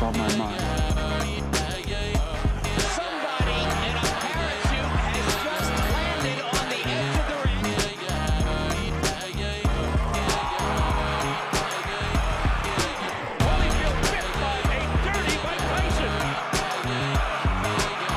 on my mind. Somebody in a parachute has just landed on the edge of the ring. Holyfield bit by a dirty Mike Tyson. Fury has managed to get up.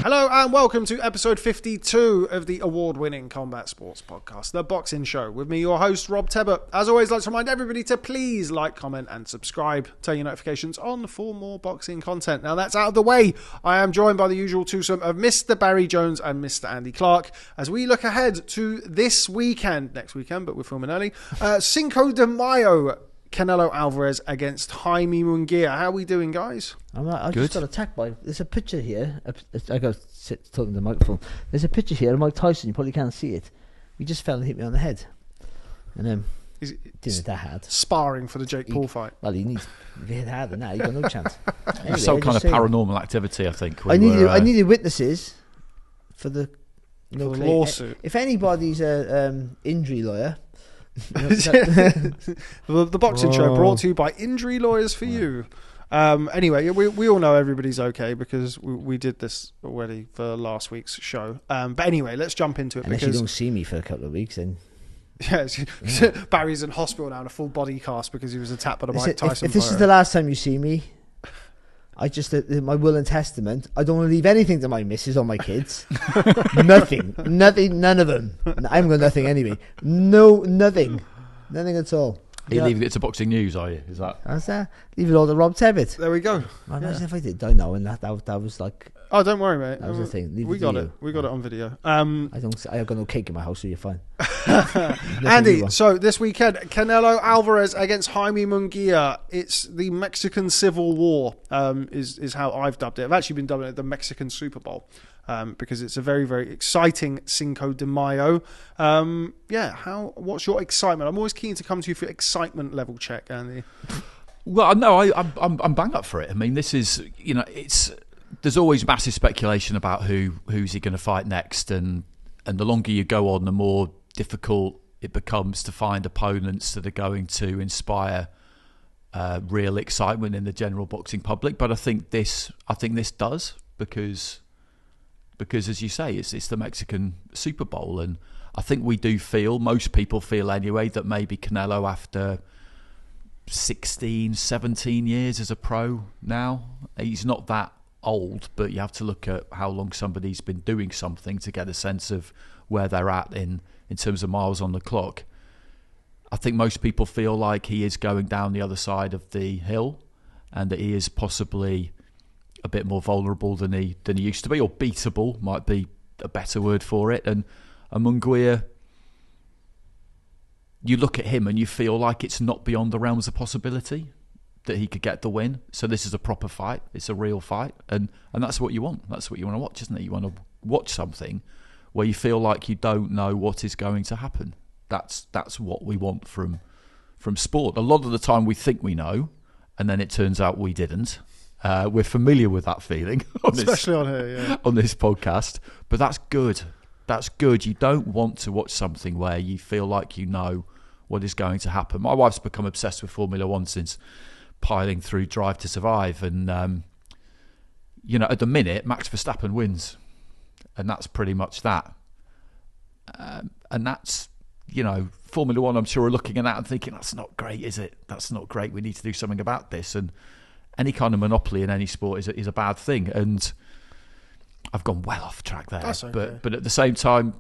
Hello and welcome to episode 52 of the award-winning Combat Sports Podcast, The Boxing Show, with me, your host, Rob Tebbert. As always, I'd like to remind everybody to please like, comment and subscribe. Turn your notifications on for more boxing content. Now that's out of the way. I am joined by the usual twosome of Mr. Barry Jones and Mr. Andy Clark as we look ahead to this weekend, next weekend, but we're filming early, Cinco de Mayo, Canelo Alvarez against Jaime Munguia. How are we doing, guys? I just got attacked by. There's a picture here. I got to sit talking to the microphone. There's a picture here of Mike Tyson. You probably can't see it. He just fell and hit me on the head, and didn't that hard. Sparring for the Jake Paul fight. Well, he needs. If he hit harder than that, he got no chance. Anyway, Some kind of paranormal activity, I think. I needed witnesses for the For the lawsuit. If anybody's a injury lawyer. The Boxing Show brought to you by Injury Lawyers for You. Anyway, we all know everybody's okay because we did this already for last week's show. But anyway, let's jump into it. Unless you don't see me for a couple of weeks, then Barry's in hospital now in a full body cast because he was attacked by the Mike Tyson. If this is the last time you see me, I just my will and testament. I don't want to leave anything to my missus or my kids. Nothing, none of them. I haven't got nothing anyway. Nothing at all. Are you leaving it to Boxing News, are you? Is that? How's that? Leave it all to Rob Tebbert. There we go. Imagine if I did. Don't know, and that was like. Oh, don't worry, mate. That was the thing. Leave We it got to it. you. We got it on video. I've got no cake in my house, so you're fine. Andy, so this weekend, Canelo Alvarez against Jaime Munguia. It's the Mexican Civil War, is how I've dubbed it. I've actually been dubbing it the Mexican Super Bowl, because it's a very, very exciting Cinco de Mayo. What's your excitement? I'm always keen to come to you for excitement level check, Andy. Well, no, I'm bang up for it. I mean, this is, there's always massive speculation about who's he going to fight next, and the longer you go on, the more difficult it becomes to find opponents that are going to inspire real excitement in the general boxing public. But I think this does because as you say, it's the Mexican Super Bowl, and I think most people feel anyway, that maybe Canelo, after 16, 17 years as a pro now, he's not that old, but you have to look at how long somebody's been doing something to get a sense of where they're at in terms of miles on the clock. I think most people feel like he is going down the other side of the hill, and that he is possibly a bit more vulnerable than he used to be, or beatable might be a better word for it. And Munguia, you look at him and you feel like it's not beyond the realms of possibility that he could get the win. So this is a proper fight. It's a real fight, and that's what you want. That's what you want to watch, isn't it? You want to watch something where you feel like you don't know what is going to happen. That's what we want from sport. A lot of the time we think we know, and then it turns out we didn't. We're familiar with that feeling, Especially on here, yeah. on this podcast. But that's good. That's good. You don't want to watch something where you feel like you know what is going to happen. My wife's become obsessed with Formula One since piling through Drive to Survive, and at the minute Max Verstappen wins, and that's pretty much that. And that's, Formula One, I'm sure, are looking at that and thinking, that's not great, is it? That's not great. We need to do something about this. And any kind of monopoly in any sport is a bad thing. And I've gone well off track there. That's okay. But at the same time,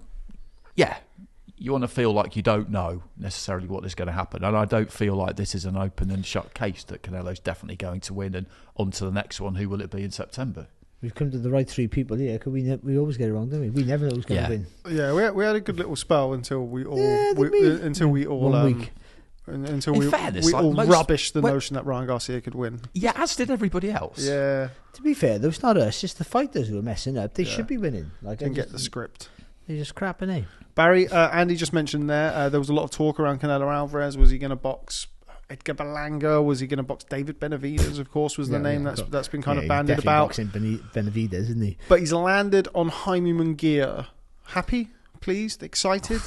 you want to feel like you don't know necessarily what is going to happen. And I don't feel like this is an open and shut case that Canelo's definitely going to win, and on to the next one. Who will it be in September? We've come to the right three people here, because we always get it wrong, don't we? We never know who's going to win. Yeah, we had a good little spell until we all until we all rubbished the notion that Ryan Garcia could win. Yeah, as did everybody else. Yeah. To be fair, though, it's not us, it's the fighters who are messing up. They should be winning. Didn't get the script. He's just crap, isn't he? Barry, Andy just mentioned there was a lot of talk around Canelo Alvarez. Was he going to box Edgar Berlanga? Was he going to box David Benavidez? Of course, was the name that's been kind of bandied about. He's boxing Benavidez, isn't he? But he's landed on Jaime Munguia. Happy, pleased, excited?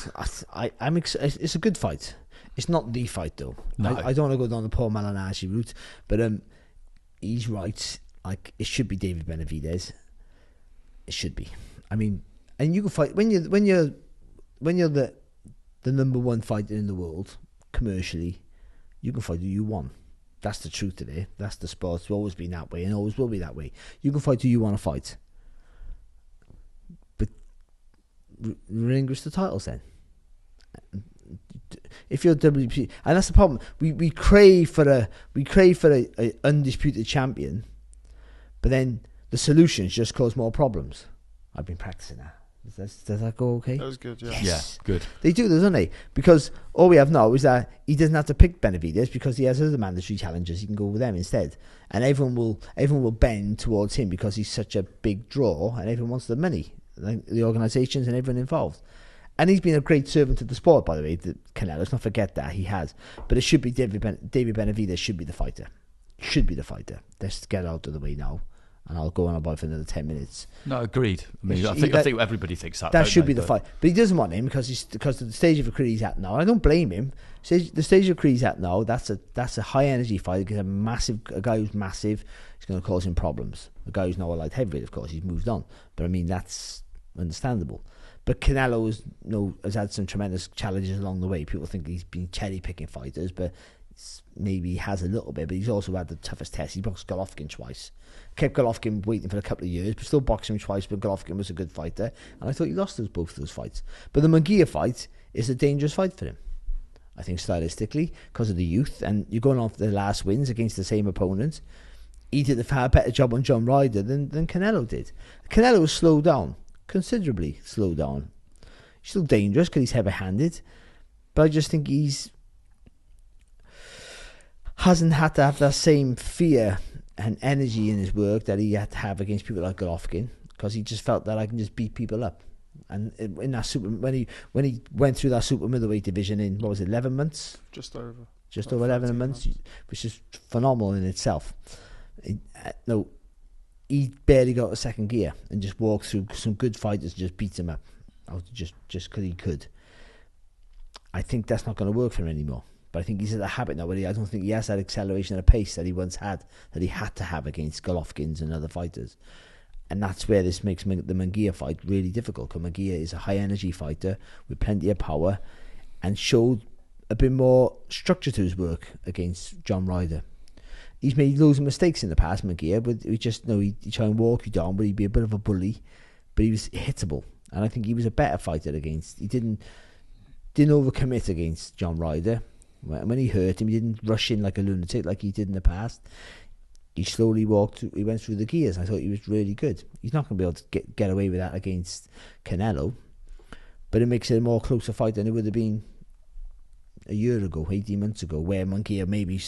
I'm excited. It's a good fight. It's not the fight though. No. I don't want to go down the Paul Malignaggi route, but he's right. Like, it should be David Benavidez. It should be. I mean, and you can fight when you're the number one fighter in the world commercially. You can fight who you want. That's the truth today. That's the sport. It's always been that way and always will be that way. You can fight who you want to fight, but relinquish the titles then. If you're WBC, and that's the problem. We crave for a undisputed champion, but then the solutions just cause more problems. I've been practicing that. Does that go okay? That was good, yeah. Yes. Yeah, good. They do, doesn't they? Because all we have now is that he doesn't have to pick Benavidez because he has other mandatory challenges. He can go with them instead, and everyone will bend towards him because he's such a big draw, and everyone wants the money, like the organisations and everyone involved. And he's been a great servant to the sport, by the way. Canelo, let's not forget that he has. But it should be David Benavidez should be the fighter. Should be the fighter. Let's get out of the way now. And I'll go on about for another 10 minutes. No, agreed. I mean, I think everybody thinks that. That should be the fight. But he doesn't want him because of the stage of the career he's at now. I don't blame him. The stage of the career he's at now, that's a high energy fight. Because a guy who's massive is going to cause him problems. A guy who's not a light heavyweight, of course, he's moved on. But I mean, that's understandable. But Canelo has had some tremendous challenges along the way. People think he's been cherry picking fighters, but maybe he has a little bit. But he's also had the toughest test. He boxed Golovkin twice. Kept Golovkin waiting for a couple of years, but still boxed him twice. But Golovkin was a good fighter, and I thought he lost both of those fights. But the Munguia fight is a dangerous fight for him. I think stylistically, because of the youth, and you're going off the last wins against the same opponent. He did a far better job on John Ryder than Canelo did. Canelo was slowed down. Considerably slowed down. He's still dangerous because he's heavy-handed, but I just think hasn't had to have that same fear and energy in his work that he had to have against people like Golovkin, because he just felt that I can just beat people up. And in that when he went through that super middleweight division in 11 months, just over 11 months, which is phenomenal in itself. He barely got a second gear and just walked through some good fighters and just beat them up. Just because he could. I think that's not going to work for him anymore. But I think he's at a habit now where I don't think he has that acceleration and a pace that he once had, that he had to have against Golovkins and other fighters. And that's where this makes the Munguia fight really difficult, because Munguia is a high-energy fighter with plenty of power and showed a bit more structure to his work against John Ryder. He's made loads of mistakes in the past, Munguia, but he'd try and walk you down, but he'd be a bit of a bully, but he was hittable. And I think he was a better fighter against. He didn't overcommit against John Ryder. When he hurt him, he didn't rush in like a lunatic like he did in the past. He slowly he went through the gears. I thought he was really good. He's not going to be able to get away with that against Canelo, but it makes it a more closer fight than it would have been a year ago, 18 months ago, where Munguia maybe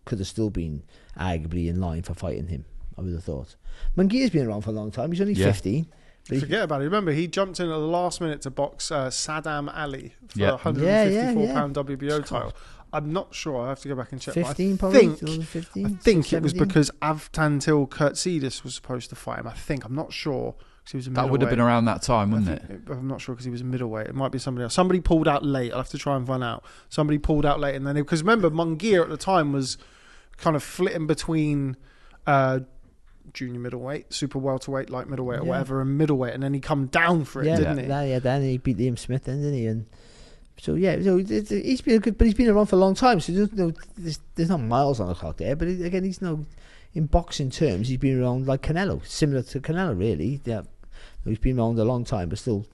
could have still been arguably in line for fighting him, I would have thought. Munguia's been around for a long time. He's only 15. Forget about it. Remember, he jumped in at the last minute to box Saddam Ali for a £154 WBO title. I'm not sure. I have to go back and check. 15 probably? 15? I think it was because Avtantil Kurtzidis was supposed to fight him. I'm not sure. He was a that would have been around that time, wouldn't it? I'm not sure because he was a middleweight. It might be somebody else. Somebody pulled out late. I'll have to try and find out. Somebody pulled out late, and then because remember, Munguia at the time was kind of flitting between junior middleweight, super welterweight, light middleweight, or whatever, and middleweight, and then he come down for it, didn't he? Then he beat Liam Smith, then, didn't he? And so he's been good, but he's been around for a long time. So there's not miles on the clock there. But again, he's in boxing terms, he's been around like Canelo, similar to Canelo, really. Yeah. He's been around a long time, but still,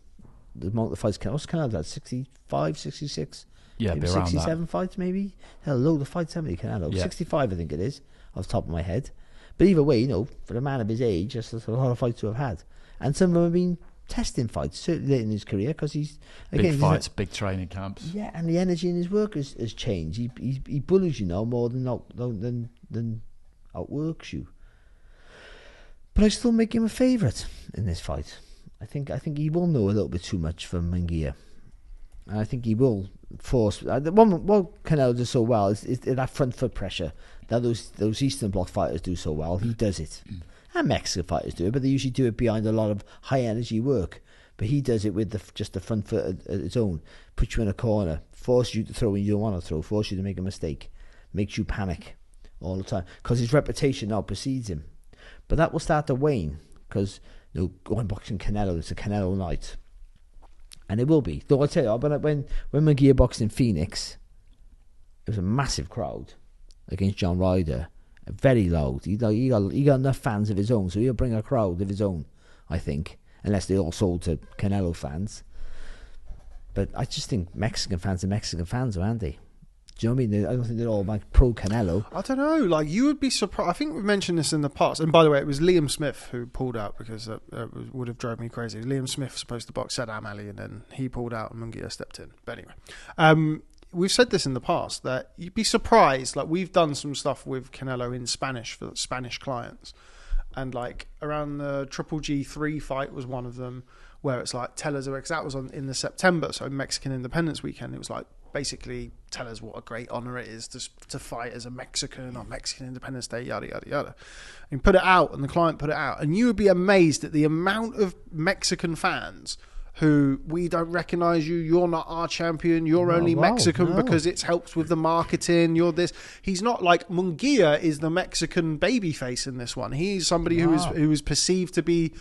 the amount of fights Canelo had 65, 66, yeah, maybe 67 fights, maybe. Hell, a load of fights, haven't he, Canelo? 65, I think it is, off the top of my head. But either way, for a man of his age, that's a lot of fights to have had, and some of them have been testing fights, certainly late in his career, because he's big fights, big training camps. Yeah, and the energy in his work has changed. He bullies you now more than outworks you. But I still make him a favourite in this fight. I think he will know a little bit too much for Munguia. And I think he will force. What Canelo does so well is that front foot pressure that those Eastern Bloc fighters do so well. He does it. And Mexican fighters do it, but they usually do it behind a lot of high energy work. But he does it with just the front foot at its own. Puts you in a corner, forces you to throw when you don't want to throw, forces you to make a mistake, makes you panic all the time. Because his reputation now precedes him. But that will start to wane because going boxing Canelo, it's a Canelo night. And it will be. Though I tell you, when Munguia boxed in Phoenix, it was a massive crowd against John Ryder. Very loud. He got enough fans of his own, so he'll bring a crowd of his own, I think. Unless they all sold to Canelo fans. But I just think Mexican fans are Mexican fans, aren't they? Do you know what I mean? I don't think they're all like pro Canelo. I don't know. Like, you would be surprised. I think we've mentioned this in the past. And by the way, it was Liam Smith who pulled out because that would have drove me crazy. Liam Smith was supposed to box Saddam Ali, and then he pulled out and Munguia stepped in. But anyway, we've said this in the past that you'd be surprised. Like, we've done some stuff with Canelo in Spanish for Spanish clients. And like around the Triple G3 fight was one of them where it's like, tell us, because that was in the September, so Mexican Independence Weekend. It was like, basically tell us what a great honor it is to fight as a Mexican on Mexican Independence Day, yada, yada, yada. And put it out, and the client put it out. And you would be amazed at the amount of Mexican fans who, we don't recognize you, you're not our champion, you're only Mexican because it's helped with the marketing, you're this. He's not like, Munguia is the Mexican babyface in this one. He's somebody who is perceived to be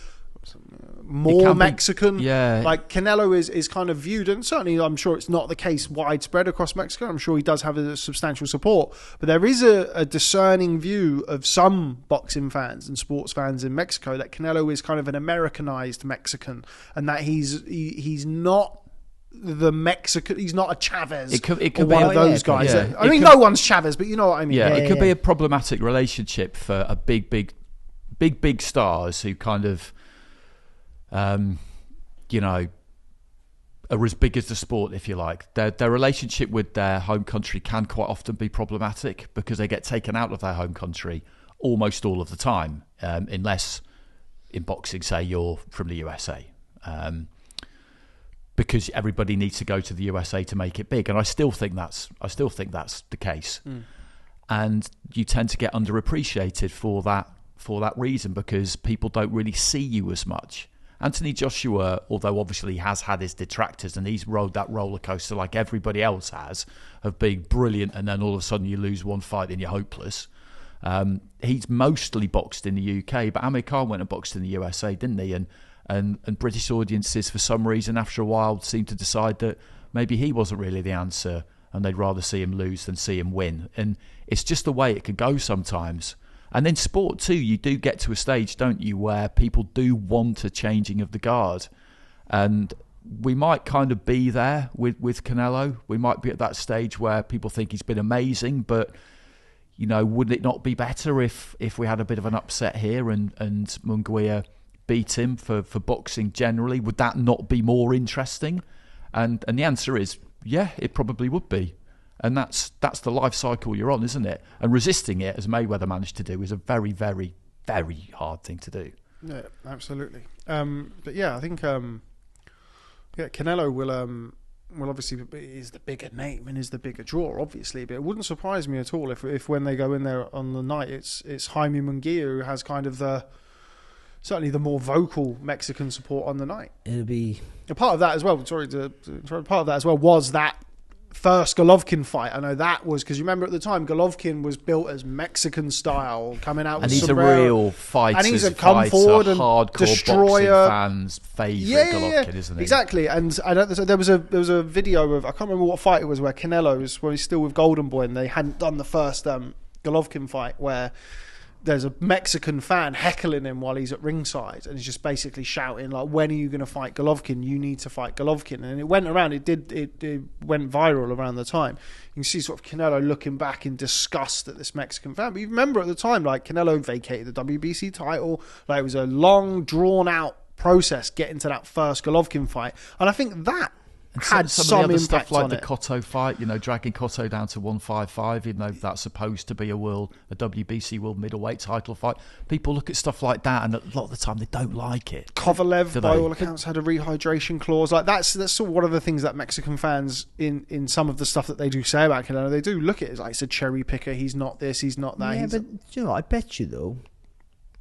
more Mexican. Like Canelo is kind of viewed, and certainly I'm sure it's not the case widespread across Mexico. I'm sure he does have a substantial support, but there is a discerning view of some boxing fans and sports fans in Mexico that Canelo is kind of an Americanized Mexican, and that he's not the Mexican, he's not a Chavez. It could be one of those guys. Yeah. I mean, no one's Chavez, but you know what I mean. It could be a problematic relationship for a big stars who kind of are as big as the sport, if you like. Their relationship with their home country can quite often be problematic because they get taken out of their home country almost all of the time, unless in boxing, say, you're from the USA, because everybody needs to go to the USA to make it big. And I still think that's the case. And you tend to get underappreciated for that reason, because people don't really see you as much. Anthony Joshua, although obviously has had his detractors and he's rode that roller coaster like everybody else has, of being brilliant, and then all of a sudden you lose one fight and you're hopeless. He's mostly boxed in the UK, but Amir Khan went and boxed in the USA, didn't he? And British audiences, for some reason, after a while, seemed to decide that maybe he wasn't really the answer, and they'd rather see him lose than see him win. And it's just the way it could go sometimes. And then sport too, you do get to a stage, don't you, where people do want a changing of the guard. And we might kind of be there with Canelo. We might be at that stage where people think he's been amazing, but, would it not be better if we had a bit of an upset here and Munguia beat him for boxing generally? Would that not be more interesting? And the answer is, yeah, it probably would be. And that's the life cycle you're on, isn't it? And resisting it, as Mayweather managed to do, is a very, very, very hard thing to do. Yeah, absolutely. But yeah, I think Canelo will obviously is the bigger name and is the bigger draw, obviously. But it wouldn't surprise me at all if when they go in there on the night, it's Jaime Munguia who has kind of certainly the more vocal Mexican support on the night. It'll be a part of that as well. Part of that as well was that first Golovkin fight. I know that was because you remember at the time Golovkin was built as Mexican style, coming out with and he's sombrero. A real fighter, and he's a come forward and hardcore destroyer. Boxing fans' favourite Golovkin, isn't he? Exactly. And there was a video of, I can't remember what fight it was, where Canelo's, where he's still with Golden Boy, and they hadn't done the first Golovkin fight, where there's a Mexican fan heckling him while he's at ringside, and he's just basically shouting like, "When are you going to fight Golovkin? You need to fight Golovkin." And it went around. It went viral around the time. You can see sort of Canelo looking back in disgust at this Mexican fan. But you remember at the time, like, Canelo vacated the WBC title. Like, it was a long, drawn out process getting to that first Golovkin fight, and I think that And had some some of the other impact stuff like on the it. Cotto fight, dragging Cotto down to 155, even though that's supposed to be a WBC world middleweight title fight. People look at stuff like that, and a lot of the time they don't like it. Kovalev, Do by they? all accounts, had a rehydration clause. Like that's sort of one of the things that Mexican fans in some of the stuff that they do say about Canelo, they do look at it as like it's a cherry picker. He's not this, he's not that. Yeah, he's but I bet you though,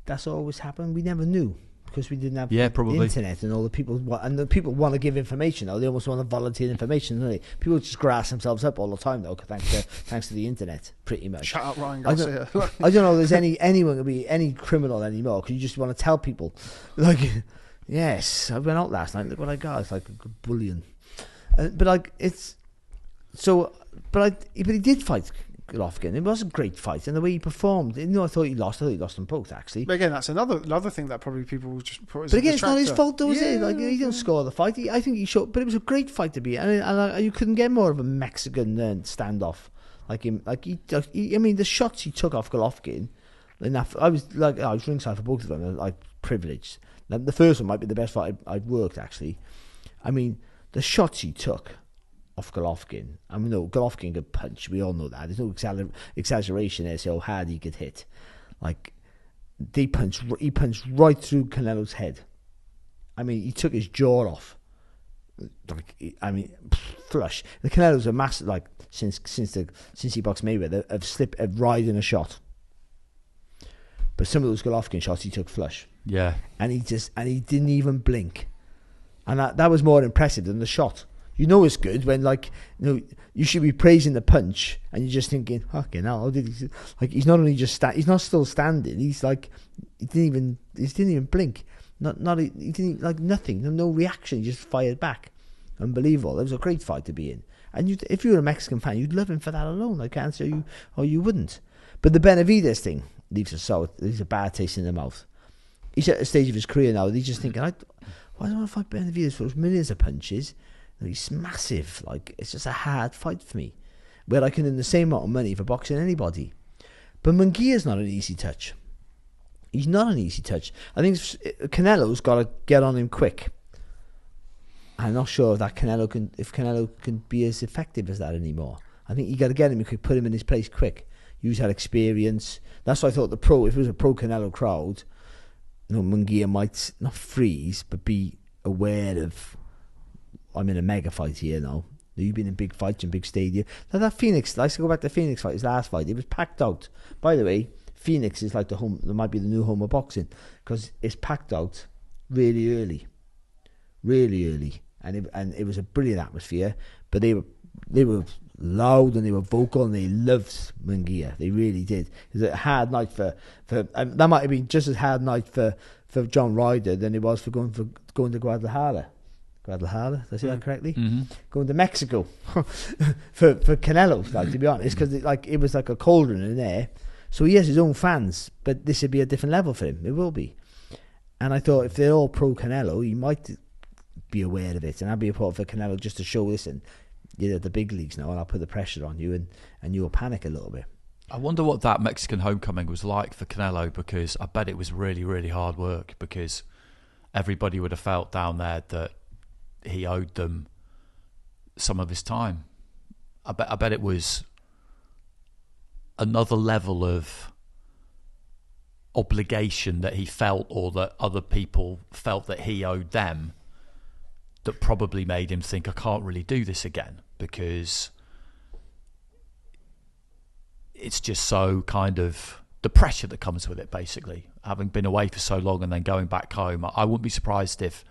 that's always happened. We never knew because we didn't have probably. internet, and all the people the people want to give information. Though they almost want to volunteer information. Don't they? People just grass themselves up all the time though, thanks to the internet, pretty much. Shout out Ryan I Garcia. don't know. If there's anyone could be any criminal anymore because you just want to tell people, like, yes, I went out last night. Look what I got. It's like a good bullion. But like it's so. But he did fight Golovkin. It was a great fight, and the way he performed. I thought he lost. I thought he lost them both actually. But again, that's another thing that probably people will just put as But a again, it's not his distractor. fault, though, is it? Like he didn't score the fight. I think he showed, but it was a great fight to be. And you couldn't get more of a Mexican standoff like him. I mean, the shots he took off Golovkin. I was ringside for both of them. Like privileged. Now, the first one might be the best fight I'd worked actually. I mean, the shots he took off Golovkin. I mean, no, Golovkin could punch. We all know that. There's no exaggeration there. So how hard he could hit. Like he punched right through Canelo's head. I mean, he took his jaw off. Flush. The Canelo's a massive, like since he boxed Mayweather, of riding a shot. But some of those Golovkin shots he took flush. Yeah. And he didn't even blink. And that was more impressive than the shot. You know it's good when you should be praising the punch and you're just thinking, fucking hell, he's not only just he's not still standing, he's like he didn't even blink. He didn't like nothing, no reaction, he just fired back. Unbelievable. It was a great fight to be in. And if you were a Mexican fan, you'd love him for that alone. I can't say you wouldn't. But the Benavidez thing leaves a bad taste in the mouth. He's at a stage of his career now, he's just thinking, why do I want to fight Benavidez for those millions of punches? He's massive. Like, it's just a hard fight for me, where I can earn the same amount of money for boxing anybody. But Munguia's not an easy touch. He's not an easy touch. I think Canelo's got to get on him quick. I'm not sure if Canelo can be as effective as that anymore. I think you got to get him quick, put him in his place quick. Use that experience. That's why I thought if it was a pro Canelo crowd, Munguia might not freeze, but be aware of, I'm in a mega fight here now. You've been in big fights in big stadium. Now that Phoenix, let's go back to Phoenix fight, his last fight. It was packed out. By the way, Phoenix is like the home. It might be the new home of boxing because it's packed out really early, and it was a brilliant atmosphere. But they were loud and they were vocal and they loved Munguia. They really did. It was a hard night for that might have been just as hard night for John Ryder than it was for going to Guadalajara. Did I say that correctly? Mm-hmm. Going to Mexico for Canelo, like, to be honest, because it was like a cauldron in there. So he has his own fans, but this would be a different level for him. It will be. And I thought if they're all pro Canelo, he might be aware of it, and I'd be a part for Canelo just to show, listen, you're at the big leagues now, and I'll put the pressure on you, and you'll panic a little bit. I wonder what that Mexican homecoming was like for Canelo, because I bet it was really, really hard work, because everybody would have felt down there that he owed them some of his time. I bet it was another level of obligation that he felt, or that other people felt that he owed them, that probably made him think, I can't really do this again, because it's just so kind of the pressure that comes with it, basically. Having been away for so long and then going back home, I wouldn't be surprised if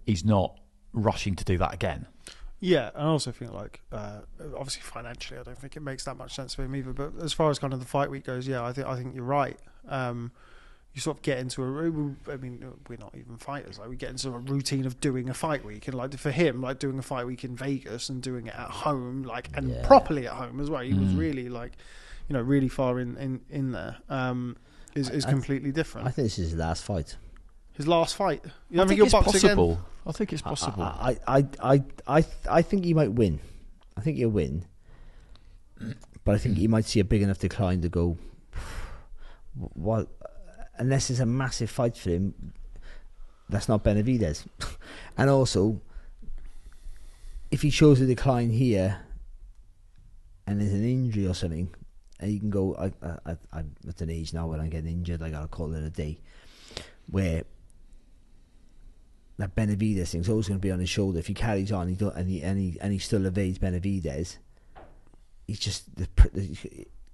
he's not rushing to do that again. Yeah, and I also feel like, obviously financially, I don't think it makes that much sense for him either. But as far as kind of the fight week goes, yeah, I think you're right. You sort of get into we're not even fighters. Like, we get into a routine of doing a fight week, and like for him, like doing a fight week in Vegas and doing it at home, like properly at home as well. He was really really far in there. Is completely different. I think this is his last fight. His last fight. You I don't think he'll it's box possible. again? I think it's possible. I think he might win. I think he'll win, but I think he might see a big enough decline to go. What? Unless it's a massive fight for him, that's not Benavidez. And also, if he shows a decline here and there's an injury or something, and you can go, I'm at an age now where I'm getting injured, I gotta call it a day, where that Benavidez thing's always going to be on his shoulder. If he carries on, and he still evades Benavidez, he's just,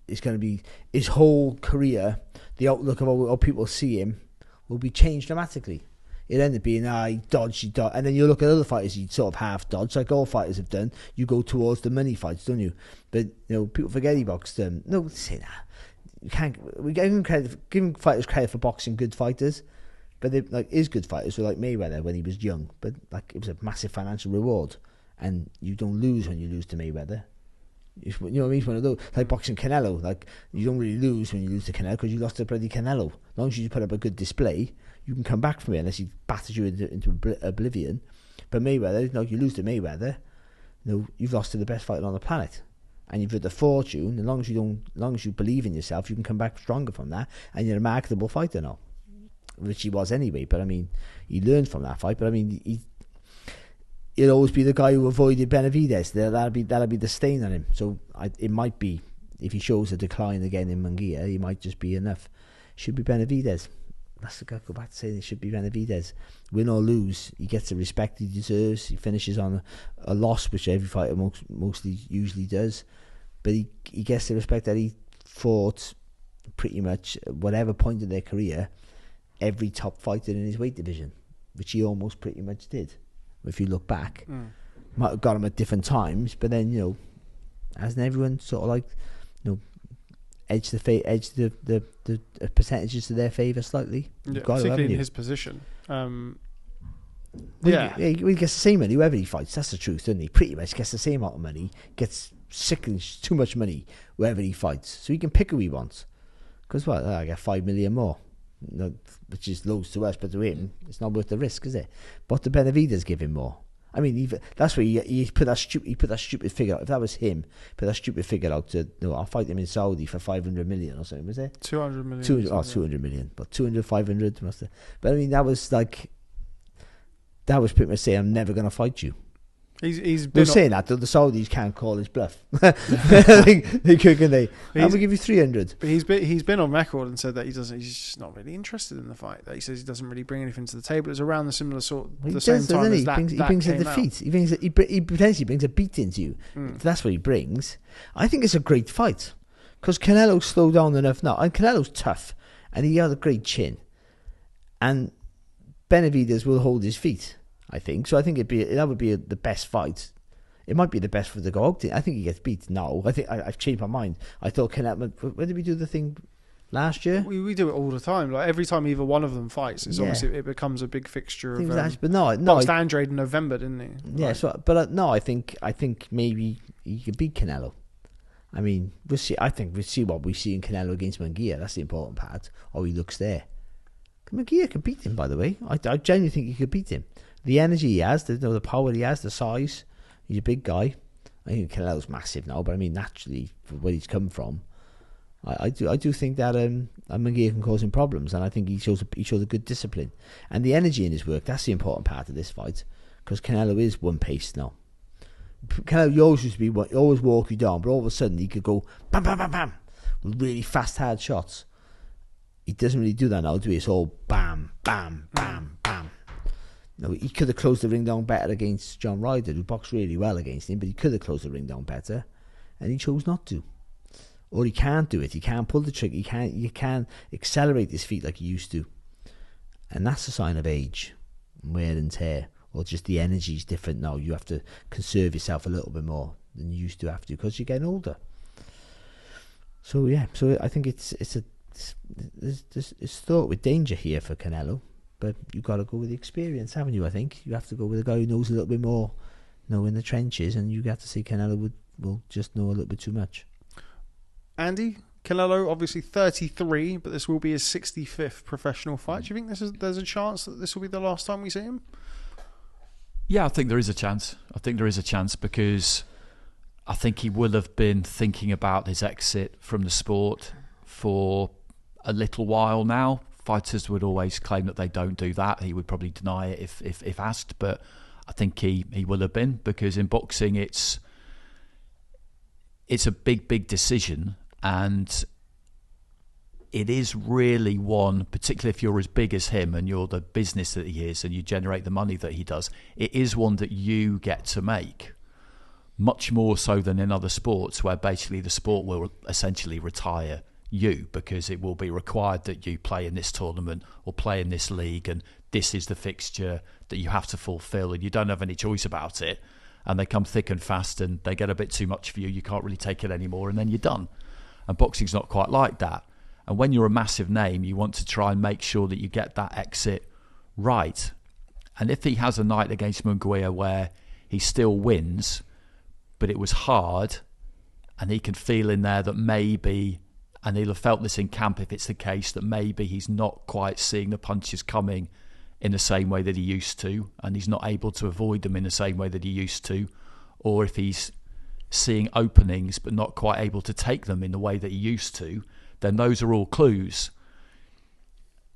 it's going to be his whole career. The outlook of how people see him will be changed dramatically. It ended up being, he dodged, and then you look at other fighters, you sort of half dodge, like all fighters have done. You go towards the money fights, don't you? But people forget he boxed them. No, say that. You can't. We giving fighters credit for boxing good fighters, but they is good fighters were like Mayweather when he was young. But it was a massive financial reward, and you don't lose when you lose to Mayweather. You know what I mean? It's one of those, like boxing Canelo. You don't really lose when you lose to Canelo because you lost to bloody Canelo. As long as you put up a good display, you can come back from it unless he batters you into oblivion. But Mayweather, you lose to Mayweather, you've lost to the best fighter on the planet, and you've had the fortune. As long as you believe in yourself, you can come back stronger from that, and you're a marketable fighter now, which he was anyway. But I mean, he learned from that fight. But I mean, he'll always be the guy who avoided Benavidez. That'll be the stain on him. So it might be, if he shows a decline again in Munguia, he might just be enough. Should be Benavidez. That's the guy. Go back to saying it should be Benavidez. Win or lose, he gets the respect he deserves. He finishes on a loss, which every fighter mostly usually does. But he gets the respect that he fought pretty much at whatever point in their career every top fighter in his weight division, which he almost pretty much did. If you look back, might have got him at different times, but then hasn't everyone sort of edge the percentages to their favour slightly? Yeah, particularly in his position. He gets the same money whoever he fights. That's the truth, doesn't he? Pretty much gets the same amount of money. Gets sickly too much money wherever he fights, so he can pick who he wants. Because I get 5 million more. Which is loads to us, but to him, it's not worth the risk, is it? But the Benavidez give him more. I mean, that's where he put that stupid figure out. If that was him, put that stupid figure out to, I'll fight him in Saudi for 500 million or something, was it? 200 million. 200 million. But 200, 500 must have. But I mean, that was pretty much saying, I'm never going to fight you. He's been They're saying that the Saudis can't call his bluff. they could, can they? I'm gonna give you 300. But he's been on record and said that he's just not really interested in the fight. That he says he doesn't really bring anything to the table. It's around the similar sort, the same time as that. He brings a defeat. He potentially brings a beating to you. That's what he brings. I think it's a great fight because Canelo's slowed down enough now, and Canelo's tough, and he has a great chin, and Benavidez will hold his feet. I think so. I think that would be the best fight. It might be the best for the go out. I think he gets beat now. I think I've changed my mind. I thought Canelo. When did we do the thing last year? We do it all the time. Like every time either one of them fights, it's obviously it becomes a big fixture of. But no, boxed Andre in November, didn't he? Yeah. Right. So, but no, I think maybe he could beat Canelo. I mean, we'll see. I think we'll see what we see in Canelo against Munguia. That's the important part. He looks there. Munguia could beat him. By the way, I genuinely think he could beat him. The energy he has, the power he has, the size. He's a big guy. I think Canelo's massive now, but I mean, naturally, for where he's come from, I do think that Munguia can cause him problems, and I think he shows a good discipline and the energy in his work. That's the important part of this fight, because Canelo is one pace now. Canelo used to be always walk you down, but all of a sudden he could go bam, bam, bam, bam with really fast, hard shots. He doesn't really do that now, do he? It's all bam, bam, bam, bam. No, he could have closed the ring down better against John Ryder, who boxed really well against him, but he could have closed the ring down better, and he chose not to. Or he can't do it. He can't pull the trigger. He can't accelerate his feet like he used to. And that's a sign of age, wear and tear, or just the energy's different now. You have to conserve yourself a little bit more than you used to have to because you're getting older. So yeah, so I think it's thought with danger here for Canelo. But you've got to go with the experience, haven't you? I think you have to go with a guy who knows a little bit more, in the trenches, and you have to see Canelo will just know a little bit too much. Andy, Canelo, obviously 33, but this will be his 65th professional fight. Do you think there's a chance that this will be the last time we see him? Yeah, I think there is a chance. Because I think he will have been thinking about his exit from the sport for a little while now. Fighters would always claim that they don't do that. He would probably deny it if asked, but I think he will have been, because in boxing it's a big decision, and it is really one, particularly if you're as big as him and you're the business that he is and you generate the money that he does, it is one that you get to make, much more so than in other sports, where basically the sport will essentially retire you, because it will be required that you play in this tournament or play in this league, and this is the fixture that you have to fulfill, and you don't have any choice about it, and they come thick and fast and they get a bit too much for you, you can't really take it anymore, and then you're done. And boxing's not quite like that. And when you're a massive name, you want to try and make sure that you get that exit right. And if he has a night against Munguia where he still wins, but it was hard, and he can feel in there that maybe, and he'll have felt this in camp if it's the case, that maybe he's not quite seeing the punches coming in the same way that he used to, and he's not able to avoid them in the same way that he used to, or if he's seeing openings but not quite able to take them in the way that he used to, then those are all clues.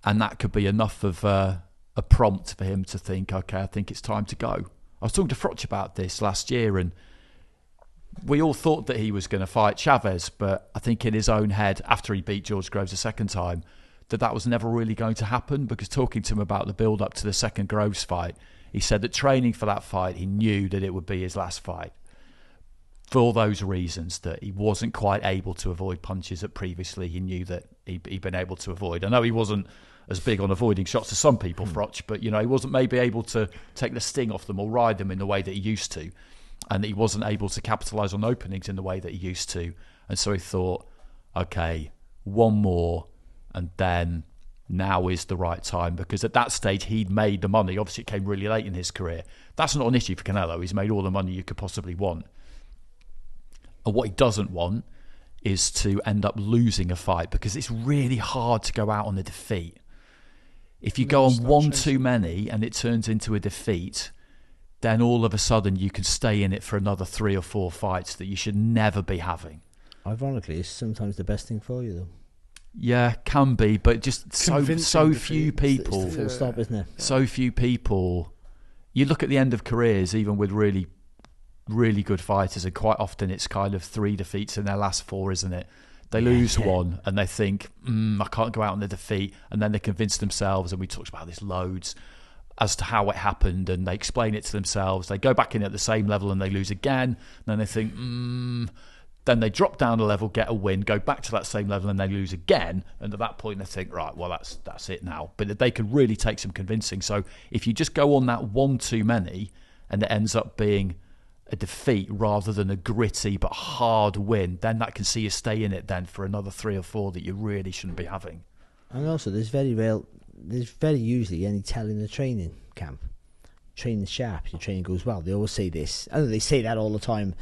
And that could be enough of a prompt for him to think, okay, I think it's time to go. I was talking to Frotch about this last year, and we all thought that he was going to fight Chavez, but I think in his own head, after he beat George Groves a second time, that was never really going to happen, because talking to him about the build-up to the second Groves fight, he said that training for that fight, he knew that it would be his last fight. For all those reasons, that he wasn't quite able to avoid punches that previously he knew that he'd been able to avoid. I know he wasn't as big on avoiding shots as some people, Frotch, but he wasn't maybe able to take the sting off them or ride them in the way that he used to, and he wasn't able to capitalise on openings in the way that he used to. And so he thought, okay, one more, and then now is the right time, because at that stage he'd made the money. Obviously it came really late in his career. That's not an issue for Canelo. He's made all the money you could possibly want. And what he doesn't want is to end up losing a fight, because it's really hard to go out on a defeat. If you go on one too many and it turns into a defeat, then all of a sudden you can stay in it for another 3 or 4 fights that you should never be having. Ironically, it's sometimes the best thing for you, though. Yeah, can be, but just so few people. It's the full stop, isn't it? So few people. You look at the end of careers, even with really good fighters, and quite often it's kind of 3 defeats in their last 4, isn't it? They lose one and they think, I can't go out on the defeat, and then they convince themselves, and we talked about this loads, as to how it happened, and they explain it to themselves. They go back in at the same level and they lose again, and then they think, then they drop down a level, get a win, go back to that same level, and they lose again, and at that point they think, right, well, that's it now. But they could really take some convincing. So if you just go on that one too many, and it ends up being a defeat rather than a gritty but hard win, then that can see you stay in it then for another 3 or 4 that you really shouldn't be having. And also, there's very usually any tell in the training camp. Training sharp, your training goes well. They always say this. I know they say that all the time.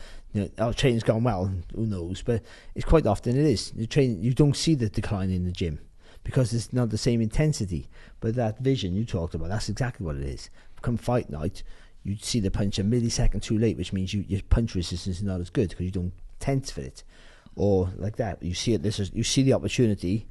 Our training's gone well. Who knows? But it's quite often it is. The training, you don't see the decline in the gym because it's not the same intensity. But that vision you talked about, that's exactly what it is. Come fight night, you see the punch a millisecond too late, which means your punch resistance is not as good because you don't tense for it, or like that. You see it. You see the opportunity,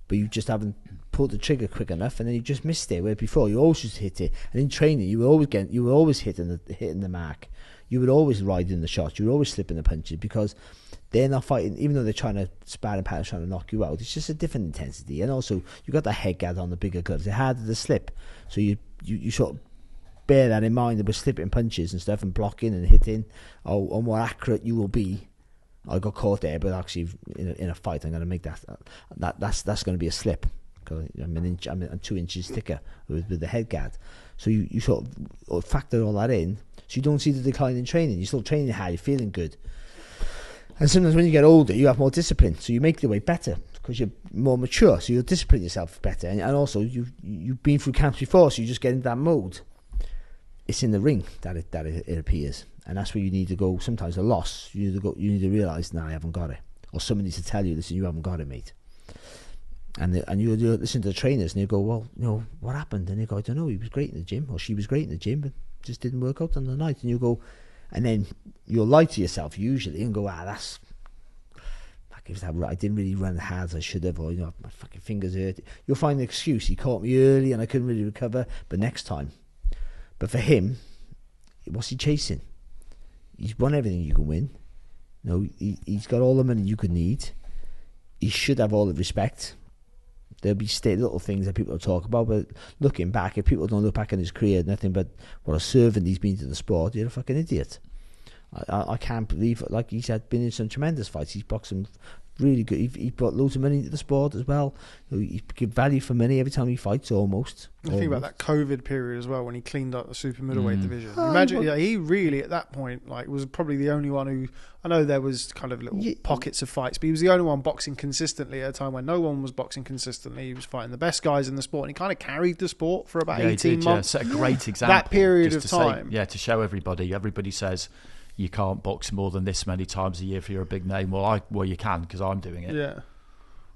but you just haven't pulled the trigger quick enough, and then you just missed it. Where before you always just hit it, and in training you were always hitting the mark. You would always ride in the shots. You would always slip in the punches because they're not fighting, even though they're trying to spar and pattern, trying to knock you out. It's just a different intensity, and also you got the head guard on the bigger gloves. They're harder to slip, so you sort of bear that in mind about slipping punches and stuff and blocking and hitting. Or more accurate you will be. I got caught there, but actually in a fight I'm going to make that's going to be a slip. I'm 2 inches thicker with the head guard. So you sort of factor all that in, so you don't see the decline in training. You're still training hard, you're feeling good. And sometimes when you get older, you have more discipline, so you make the weight better because you're more mature, so you'll discipline yourself better. And also you've been through camps before, so you just get into that mode. It's in the ring that it appears, and that's where you need to go. Sometimes a loss, you need to realise, I haven't got it, or someone needs to tell you, listen, you haven't got it, mate. And you listen to the trainers, and you go, well, what happened? And you go, I don't know, he was great in the gym, or she was great in the gym, but just didn't work out on the night. And you go, and then you'll lie to yourself usually and go, that's, I didn't really run as hard as I should have, or my fucking fingers hurt. You'll find an excuse. He caught me early and I couldn't really recover, but next time. But for him, what's he chasing? He's won everything you can win. He's got all the money you could need. He should have all the respect. There'll be little things that people will talk about, but looking back, if people don't look back on his career, nothing but what a servant he's been to the sport, you're a fucking idiot. I can't believe it. Like, he's been in some tremendous fights. He's boxing really good. He brought loads of money into the sport as well. He give value for money every time he fights, almost. I think about that COVID period as well, when he cleaned up the super middleweight division. Imagine, he really at that point was probably the only one who, I know there was kind of little pockets of fights, but he was the only one boxing consistently at a time when no one was boxing consistently. He was fighting the best guys in the sport, and he kind of carried the sport for about 18 months. Set a great example. That period of time. To show everybody. Everybody says you can't box more than this many times a year if you're a big name. Well, you can, because I'm doing it. Yeah.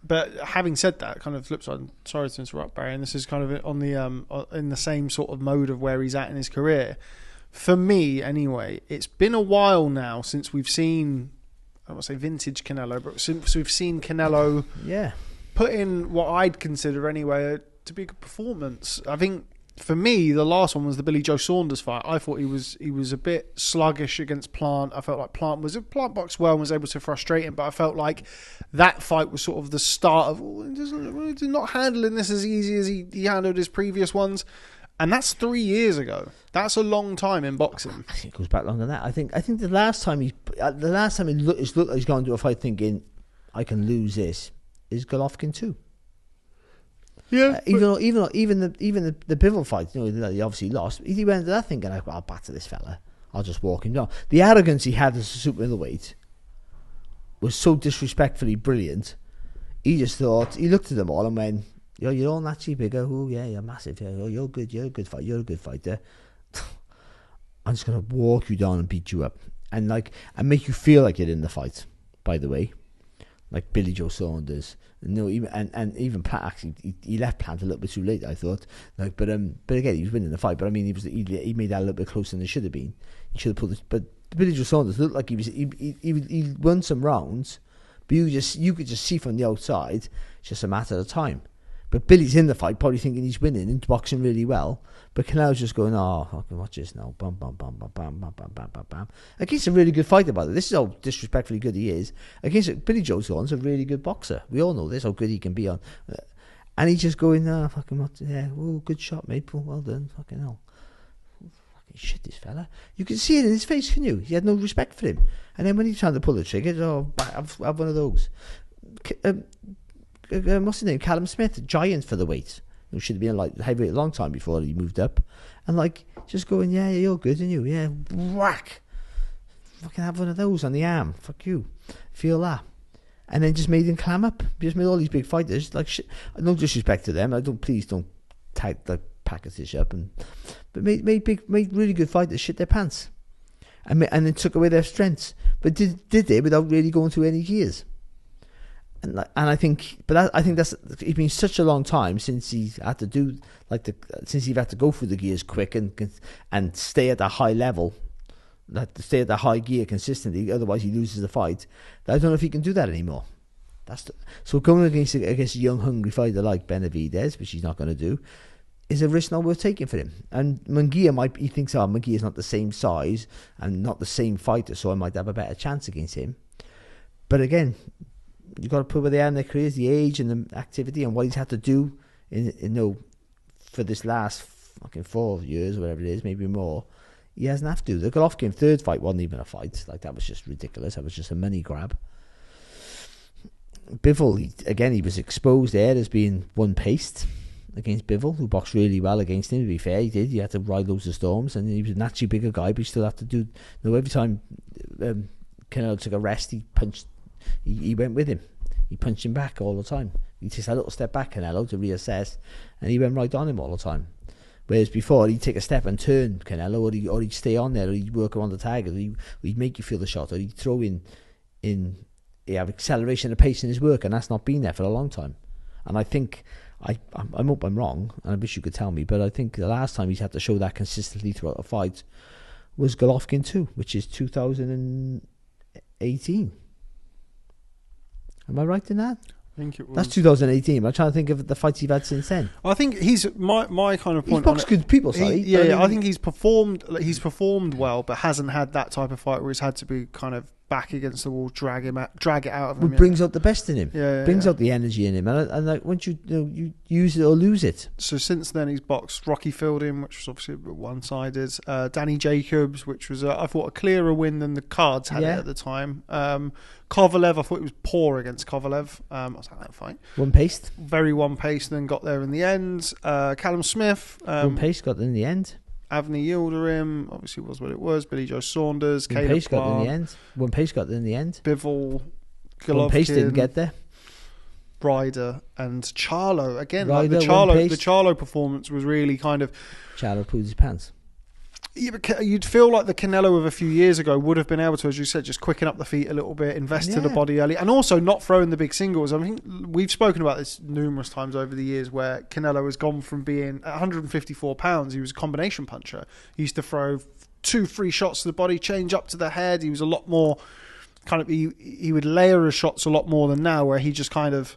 But having said that, kind of flip side, sorry to interrupt, Barry, and this is kind of on the in the same sort of mode of where he's at in his career. For me, anyway, it's been a while now since we've seen, I don't want to say vintage Canelo, but since we've seen Canelo put in what I'd consider anyway to be a good performance. I think, for me, the last one was the Billy Joe Saunders fight. I thought he was a bit sluggish against Plant. I felt like Plant boxed well and was able to frustrate him, but I felt like that fight was sort of the start of he's not handling this as easy as he handled his previous ones. And that's 3 years ago. That's a long time in boxing. I think it goes back longer than that. I think the last time he looked like he's gone into a fight thinking, I can lose this, is Golovkin too. Yeah, even the Bivol fight, that he obviously lost. He went into that thinking, I'll batter this fella. I'll just walk him down. The arrogance he had as a super middleweight was so disrespectfully brilliant. He just thought, he looked at them all and went, you're all naturally bigger. Oh yeah, you're massive. Yeah, you're good. You're a good fighter. You're a good fighter. I'm just gonna walk you down and beat you up, and make you feel like you're in the fight. By the way, like Billy Joe Saunders. Even Plant, actually, he left Plant a little bit too late, I thought. But again, he was winning the fight. But I mean, he made that a little bit closer than it should have been. He should have pulled it. But Billy Joe Saunders looked like he won some rounds, but you could just see from the outside, it's just a matter of time. But Billy's in the fight, probably thinking he's winning and boxing really well. But Canelo's just going, I can watch this now. Bam, bam, bam, bam, bam, bam, bam, bam, bam, bam. Against a really good fighter, by the way. This is how disrespectfully good he is. Against Billy Joe Saunders, a really good boxer. We all know this, how good he can be on. And he's just going, fucking what? Yeah, oh, good shot, mate. Well done. Fucking hell. Fucking shit, this fella. You can see it in his face, can you? He had no respect for him. And then when he's trying to pull the trigger, have one of those. What's his name? Callum Smith, giant for the weight. Who should have been like heavyweight a long time before he moved up. And just going, yeah, you're good, and you, yeah, whack. Fucking have one of those on the arm. Fuck you. Feel that. And then just made him clam up. Just made all these big fighters shit. No disrespect to them. Please don't package this up. But made really good fighters shit their pants. And then took away their strengths. But did they without really going through any gears. And I think, it's been such a long time since he's had to do since he's had to go through the gears quick and stay at a high level, stay at the high gear consistently. Otherwise, he loses the fight. I don't know if he can do that anymore. So going against a young, hungry fighter like Benavidez, which he's not going to do, is a risk not worth taking for him. And Munguia he thinks, Munguia's not the same size and not the same fighter, so I might have a better chance against him. But again, you got to put where they are in their careers, the age and the activity, and what he's had to do for this last fucking 4 years or whatever it is, maybe more. He hasn't have to. The Golovkin third fight wasn't even a fight. That was just ridiculous. That was just a money grab. Bivol, he was exposed there as being one-paced against Bivol, who boxed really well against him. To be fair, he did. He had to ride loads of storms, and he was a naturally bigger guy, but he still had to do. Every time Canelo took a rest, he punched. He went with him. He punched him back all the time. He takes a little step back, Canelo, to reassess, and he went right on him all the time. Whereas before, he'd take a step and turn Canelo, or he'd stay on there, or he'd work around the target, or he'd make you feel the shot, or he'd throw in acceleration of pace in his work, and that's not been there for a long time. And I think, I hope I'm wrong, and I wish you could tell me, but I think the last time he's had to show that consistently throughout a fight was Golovkin 2, which is 2018. Am I right in that? I think it was. That's 2018. I'm trying to think of the fights he's had since then. I think he's my kind of He's point. On boxed it, good people, sorry. I think he's performed well, but hasn't had that type of fight where he's had to be kind of back against the wall, drag it out of him. It brings out the best in him. Brings Yeah. out the energy in him, and like once you use it or lose it. So since then he's boxed Rocky Fielding, which was obviously a bit one-sided. Danny Jacobs, which was I thought a clearer win than the cards had it at the time. Kovalev, I thought it was poor against Kovalev. I was like, that fight One paced. very one-paced, and then got there in the end. Callum Smith, One pace got there in the end. Avni Yildirim, obviously was what it was. Billy Joe Saunders, One Caleb pace got there in the Plant, end. One pace got there in the end. Bivol, One pace didn't Golovkin, get there. Ryder, and Charlo. Again, Ryder, the one pace. Charlo performance was really kind of. Charlo pulled his pants. Yeah, but you'd feel like the Canelo of a few years ago would have been able to, as you said, just quicken up the feet a little bit, invest to the body early, and also not throwing the big singles. I mean, we've spoken about this numerous times over the years where Canelo has gone from being at 154 pounds, he was a combination puncher. He used to throw 2-3 shots to the body, change up to the head. He was a lot more kind of, he would layer his shots a lot more than now, where he just kind of,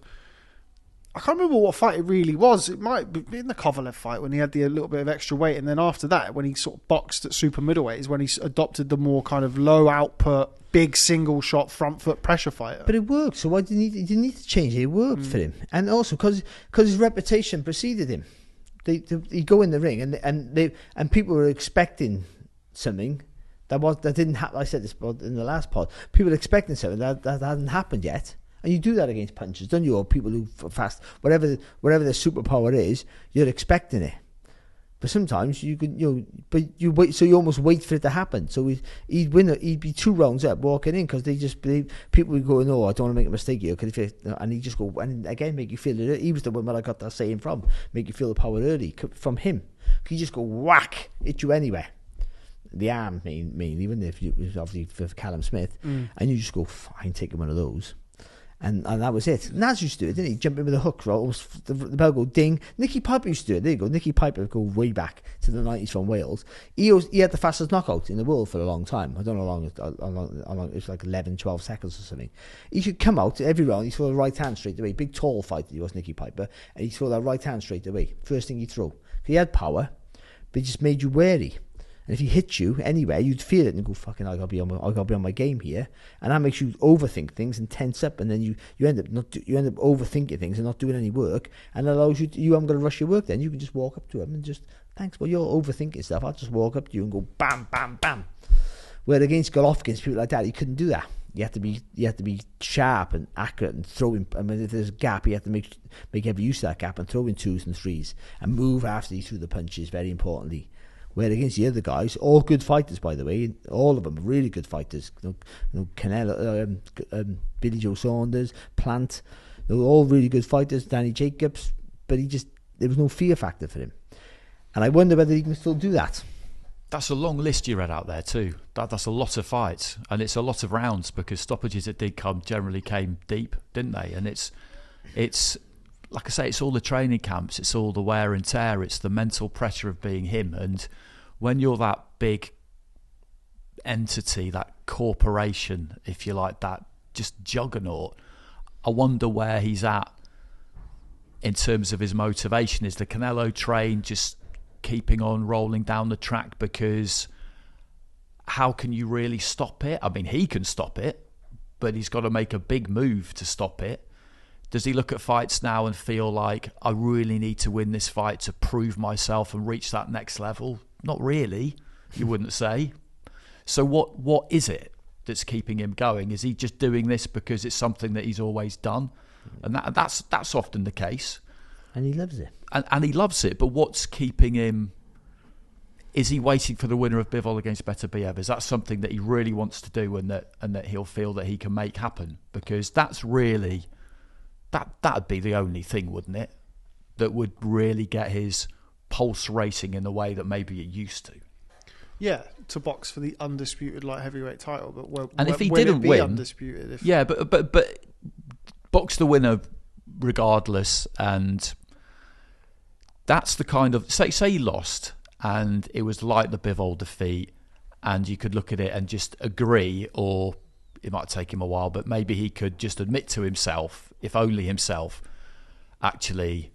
I can't remember what fight it really was. It might be in the Kovalev fight when he had a little bit of extra weight, and then after that, when he sort of boxed at super middleweight, is when he adopted the more kind of low output, big single shot front foot pressure fighter. But it worked, so why didn't he didn't need to change it? It worked for him, and also because his reputation preceded him. He'd go in the ring, and people were expecting something that didn't happen. I said this in the last pod. People were expecting something that hadn't happened yet. And you do that against punchers, don't you? Or people who fast, whatever their superpower is, you're expecting it. But sometimes you can, but you wait, so you almost wait for it to happen. So he'd win it. He'd be 2 rounds up walking in because people would go, no, I don't want to make a mistake here. And he'd just go, and again, make you feel it. He was the one where I got that saying from, make you feel the power early from him. He just go whack, hit you anywhere. The arm, mainly, wouldn't it? If you, obviously for Callum Smith, and you just go, fine, taking one of those. And that was it. Naz used to do it, didn't he? Jump in with a hook, right? The bell go ding. Nicky Piper used to do it. There you go. Nicky Piper would go way back to the 90s from Wales. He had the fastest knockout in the world for a long time. I don't know how long it was, like 11, 12 seconds or something. He could come out every round. He throw the right hand straight away. Big, tall fighter he was, Nicky Piper. And he'd throw that right hand straight away. First thing he'd throw. He had power, but it just made you wary. And if he hit you anywhere, you'd feel it and go, fucking, I gotta be on my game here. And that makes you overthink things and tense up, and then you end up overthinking things and not doing any work, and allows you haven't got to rush your work. Then you can just walk up to him and just, thanks, well, you're overthinking stuff. I'll just walk up to you and go bam, bam, bam. Where against Golovkin, people like that, he couldn't do that. You have to be sharp and accurate and throw in. I mean, if there's a gap, you have to make every use of that gap and throw in 2s and 3s and move after you through the punches. Very importantly. Where against the other guys, all good fighters, by the way, all of them really good fighters. Canelo, Billy Joe Saunders, Plant, they were all really good fighters. Danny Jacobs, but there was no fear factor for him, and I wonder whether he can still do that. That's a long list you read out there too. That's a lot of fights, and it's a lot of rounds because stoppages that did come generally came deep, didn't they? And it's like I say, it's all the training camps, it's all the wear and tear, it's the mental pressure of being him. And when you're that big entity, that corporation, if you like, that just juggernaut, I wonder where he's at in terms of his motivation. Is the Canelo train just keeping on rolling down the track? Because how can you really stop it? I mean, he can stop it, but he's got to make a big move to stop it. Does he look at fights now and feel like, I really need to win this fight to prove myself and reach that next level? Not really, you wouldn't say. So what is it that's keeping him going? Is he just doing this because it's something that he's always done? And that's often the case. And he loves it. And he loves it, but what's keeping him? Is he waiting for the winner of Bivol against Beterbiev? Is that something that he really wants to do and that he'll feel that he can make happen? Because that's really... That'd be the only thing, wouldn't it, that would really get his pulse racing in the way that maybe it used to. Yeah, to box for the undisputed light heavyweight title, but if he didn't win, undisputed? But box the winner regardless, and that's the kind of say he lost and it was like the Bivol defeat, and you could look at it and just agree or take him a while, but maybe he could just admit to himself, if only himself, actually,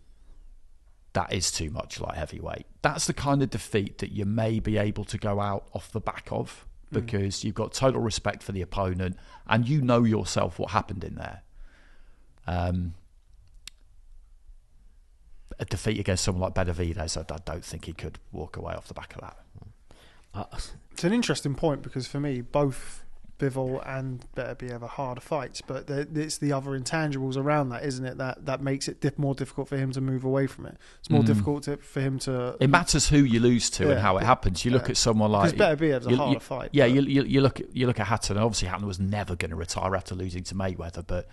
that is too much light heavyweight. That's the kind of defeat that you may be able to go out off the back of, because you've got total respect for the opponent and you know yourself what happened in there. A defeat against someone like Benavidez, I don't think he could walk away off the back of that. It's an interesting point, because for me, both Bivol and Beterbiev have harder fights, but it's the other intangibles around that, isn't it? That makes it more difficult for him to move away from it. It's more difficult for him to. It matters who you lose to and how it happens. You look at someone like, because Beterbiev's a harder fight. Yeah, you look at Hatton. Obviously, Hatton was never going to retire after losing to Mayweather, but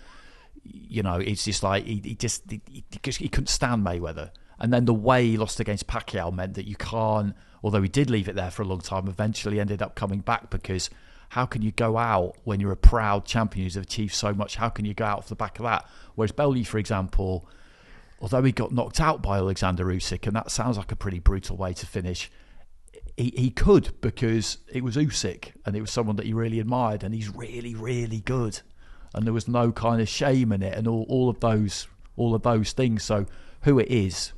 it's just like he couldn't stand Mayweather. And then the way he lost against Pacquiao meant that you can't, although he did leave it there for a long time, eventually ended up coming back, because how can you go out when you're a proud champion who's achieved so much? How can you go out off the back of that? Whereas Bellew, for example, although he got knocked out by Alexander Usyk, and that sounds like a pretty brutal way to finish, he could, because it was Usyk and it was someone that he really admired, and he's really, really good. And there was no kind of shame in it, and all of those things. So who it is,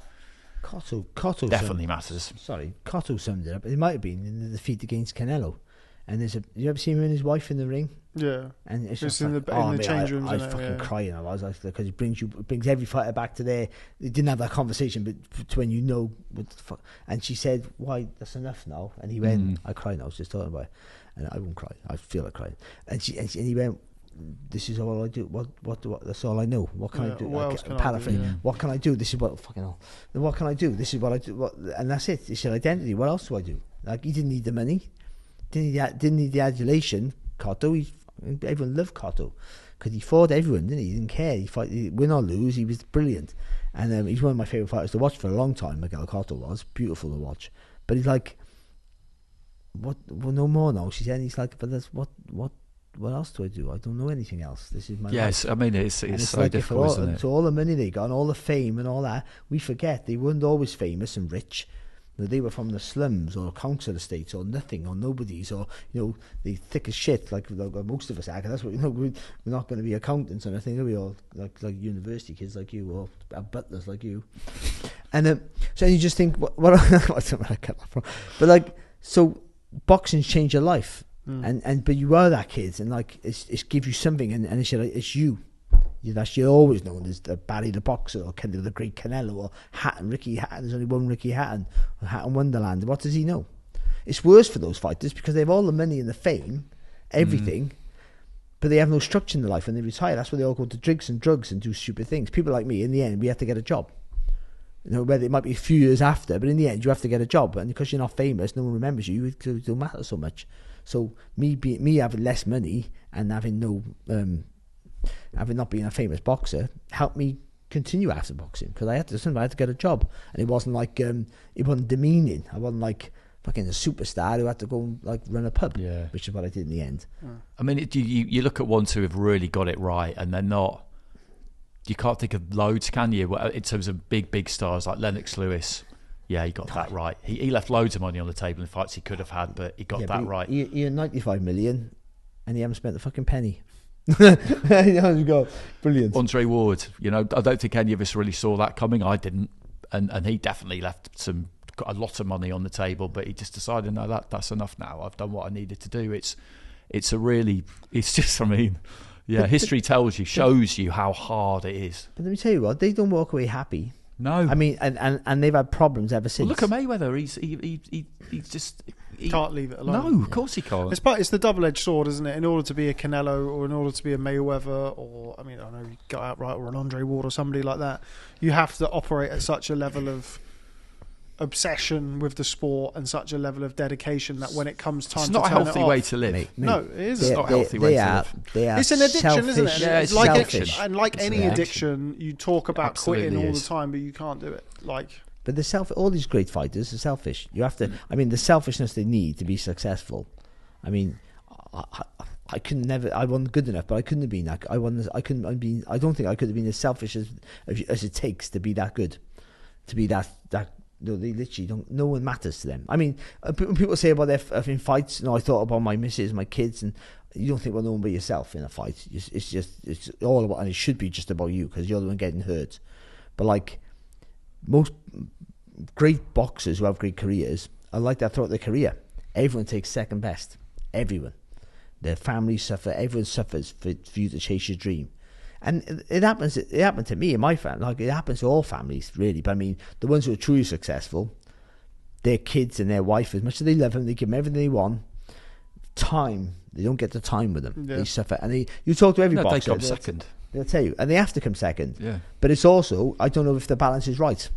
Cotto definitely matters. Sorry, Cotto summed it up. It might have been in the defeat against Canelo. And you ever see him and his wife in the ring? Yeah, and it's just just in like, the change rooms. I was fucking crying. I was like, because it brings every fighter back to there. They didn't have that conversation, but to when you know what the fuck. And she said, "Why? That's enough now." And he went, "I cried. I was just talking about it, and I won't cry. I feel like crying." And he went, "This is all I do. What? That's all I know. What can I do? What else can I paraphrase. do? Yeah. What can I do? This is what fucking hell. Then what can I do? This is what I do. And that's it. It's your identity. What else do I do? Like, he didn't need the money, didn't need the adulation. Cotto, everyone loved Cotto because he fought everyone, didn't he? He didn't care. He win or lose, he was brilliant. And he's one of my favourite fighters to watch for a long time. Miguel Cotto was beautiful to watch, but he's like, what? Well, no more now. She said, and he's like, but that's what else do I do? I don't know anything else. This is my life. I mean, it's so like difficult, isn't it? So all the money they got and all the fame and all that, we forget they weren't always famous and rich. They were from the slums or council estates or nothing or nobodies, or they thick as shit like most of us are. That's what we're not going to be accountants or anything, are we? All like university kids like you, or butlers like you. And so you just think what where I cut that from, but like, so boxing's changed your life, and but you are that kid, and like it's give you something, and it's you. You're always known as Barry the Boxer, or the great Canelo, or Hatton, Ricky Hatton. There's only one Ricky Hatton, or Hatton Wonderland. What does he know? It's worse for those fighters because they have all the money and the fame, everything, but they have no structure in their life. When they retire, that's where they all go to drinks and drugs and do stupid things. People like me, in the end, we have to get a job. Whether it might be a few years after, but in the end, you have to get a job. And because you're not famous, no one remembers you. It don't matter so much. So me having less money and having no... having not been a famous boxer helped me continue after boxing, because I had to get a job, and it wasn't like it wasn't demeaning. I wasn't like fucking a superstar who had to go and like run a pub, which is what I did in the end. I mean, you look at ones who have really got it right, and they're not. You can't think of loads, can you? In terms of big stars like Lennox Lewis. Yeah, he got that right. He left loads of money on the table in fights he could have had, but he got that right. He had 95 million, and he haven't spent a fucking penny. Go, brilliant. Andre Ward, I don't think any of us really saw that coming. I didn't, and he definitely left a lot of money on the table, but he just decided, no, that's enough now. I've done what I needed to do. It's just, I mean, yeah, history shows you how hard it is. But let me tell you what, they don't walk away happy. No, I mean, and they've had problems ever since. Well, look at Mayweather. He's just. He can't leave it alone. No, of course he can't. It's the double-edged sword, isn't it? In order to be a Canelo, or in order to be a Mayweather, or I know you got outright, or an Andre Ward, or somebody like that, you have to operate at such a level of obsession with the sport and such a level of dedication that when it comes time to turn it off, it's not a healthy way to live. No, it is. It's not a healthy way to live. It's an addiction, isn't it? Yeah, it's like selfish. And like any addiction, you talk about quitting all the time, but you can't do it. But all these great fighters are selfish. You have to. I mean, the selfishness they need to be successful. I mean, I could never. I wasn't good enough, but I couldn't have been that. I don't think I could have been as selfish as it takes to be that good, to be that they literally don't. No one matters to them. I mean, when people say about their in fights, I thought about my missus, my kids, and you don't think about no one but yourself in a fight. It's all about, and it should be just about you because you're the one getting hurt. But like most great boxers who have great careers are like that throughout their career. Everyone takes second best. Everyone. Their families suffer. Everyone suffers for you to chase your dream. And it happens. It happened to me and my family. Like, it happens to all families, really. But I mean, the ones who are truly successful, their kids and their wife, as much as they love them, they give them everything they want. Time, they don't get the time with them. Yeah. They suffer. And you talk to every boxer. They come second. They'll tell you, and they have to come second. Yeah. But it's also, I don't know if the balance is right,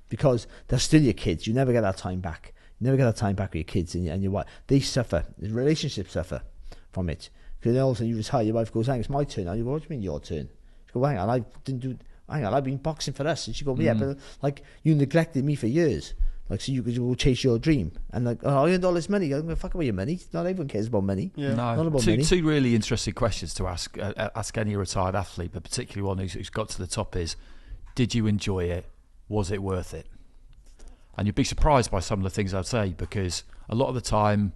because they're still your kids. You never get that time back. You never get that time back with your kids and your wife. They suffer. The relationships suffer from it. Because then all of a sudden you retire, your wife goes, hang on, it's my turn now. You go, what do you mean your turn? She goes, hang on, I've been boxing for us. And she goes, yeah, but like, you neglected me for years. Like, so you could go chase your dream. And like, oh, I earned all this money. I'm going to fuck away your money. Not everyone cares about money. Yeah. No, not about money. Two really interesting questions to ask any retired athlete, but particularly one who's got to the top is, did you enjoy it? Was it worth it? And you'd be surprised by some of the things I'd say, because a lot of the time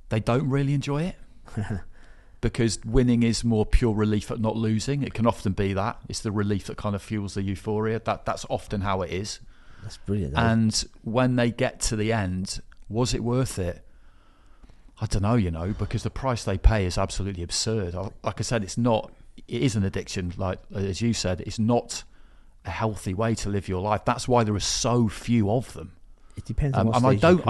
they don't really enjoy it. Because winning is more pure relief at not losing. It can often be that. It's the relief that kind of fuels the euphoria. That's often how it is. That's brilliant. And when they get to the end, was it worth it? I don't know, because the price they pay is absolutely absurd. Like I said, it is an addiction. Like, as you said, it's not a healthy way to live your life. That's why there are so few of them. It depends on what and stage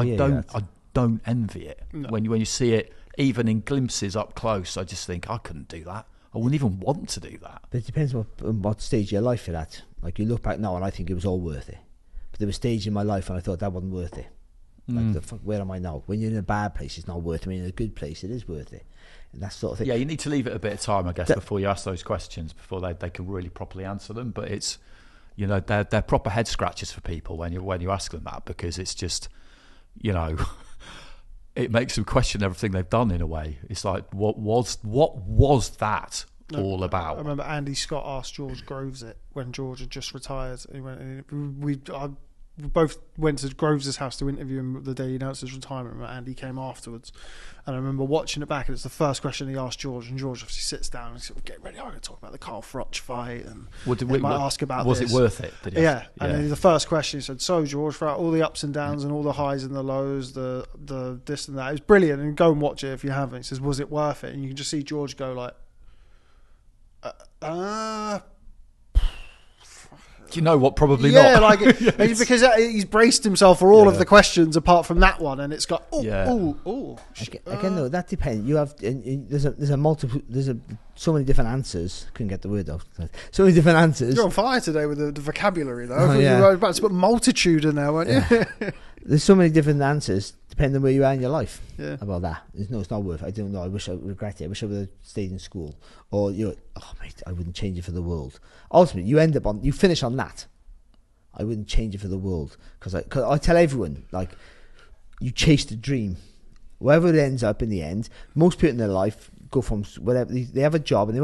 I don't envy it. No. When you see it, even in glimpses up close, I just think I couldn't do that. I wouldn't even want to do that. But it depends on what stage of your life you're at. Like, you look back now and I think it was all worth it. But there was stage in my life when I thought that wasn't worth it. Like, the fuck, where am I now? When you're in a bad place, it's not worth it. When you're in a good place, it is worth it. And that sort of thing. Yeah, you need to leave it a bit of time, I guess, before you ask those questions, before they can really properly answer them. But it's, they're proper head scratchers for people when you ask them that, because it's just, it makes them question everything they've done in a way. It's like, what was that all about? I remember Andy Scott asked George Groves it when George had just retired. He went, we both went to Groves' house to interview him the day he announced his retirement, and Andy came afterwards. And I remember watching it back, and it's the first question he asked George, and George obviously sits down and he's sort of, get ready, I'm going to talk about the Carl Froch fight, and ask about was this. It worth it? Did he and then the first question he said, so George, throughout all the ups and downs and all the highs and the lows, the this and that, it was brilliant, and go and watch it if you haven't. He says, was it worth it? And you can just see George go like, do you know what? Probably not. Like because he's braced himself for all of the questions apart from that one, and it's got again though, that depends. You have there's so many different answers. Couldn't get the word out. So many different answers. You're on fire today with the vocabulary though. You were about to put multitude in there, weren't you? There's so many different answers depending on where you are in your life. Yeah. About that. It's not worth it. I don't know. I wish I regret it. I wish I would have stayed in school. Or mate, I wouldn't change it for the world. Ultimately, you finish on that. I wouldn't change it for the world, because I tell everyone, like, you chase the dream. Wherever it ends up in the end, most people in their life go from whatever they have a job, and you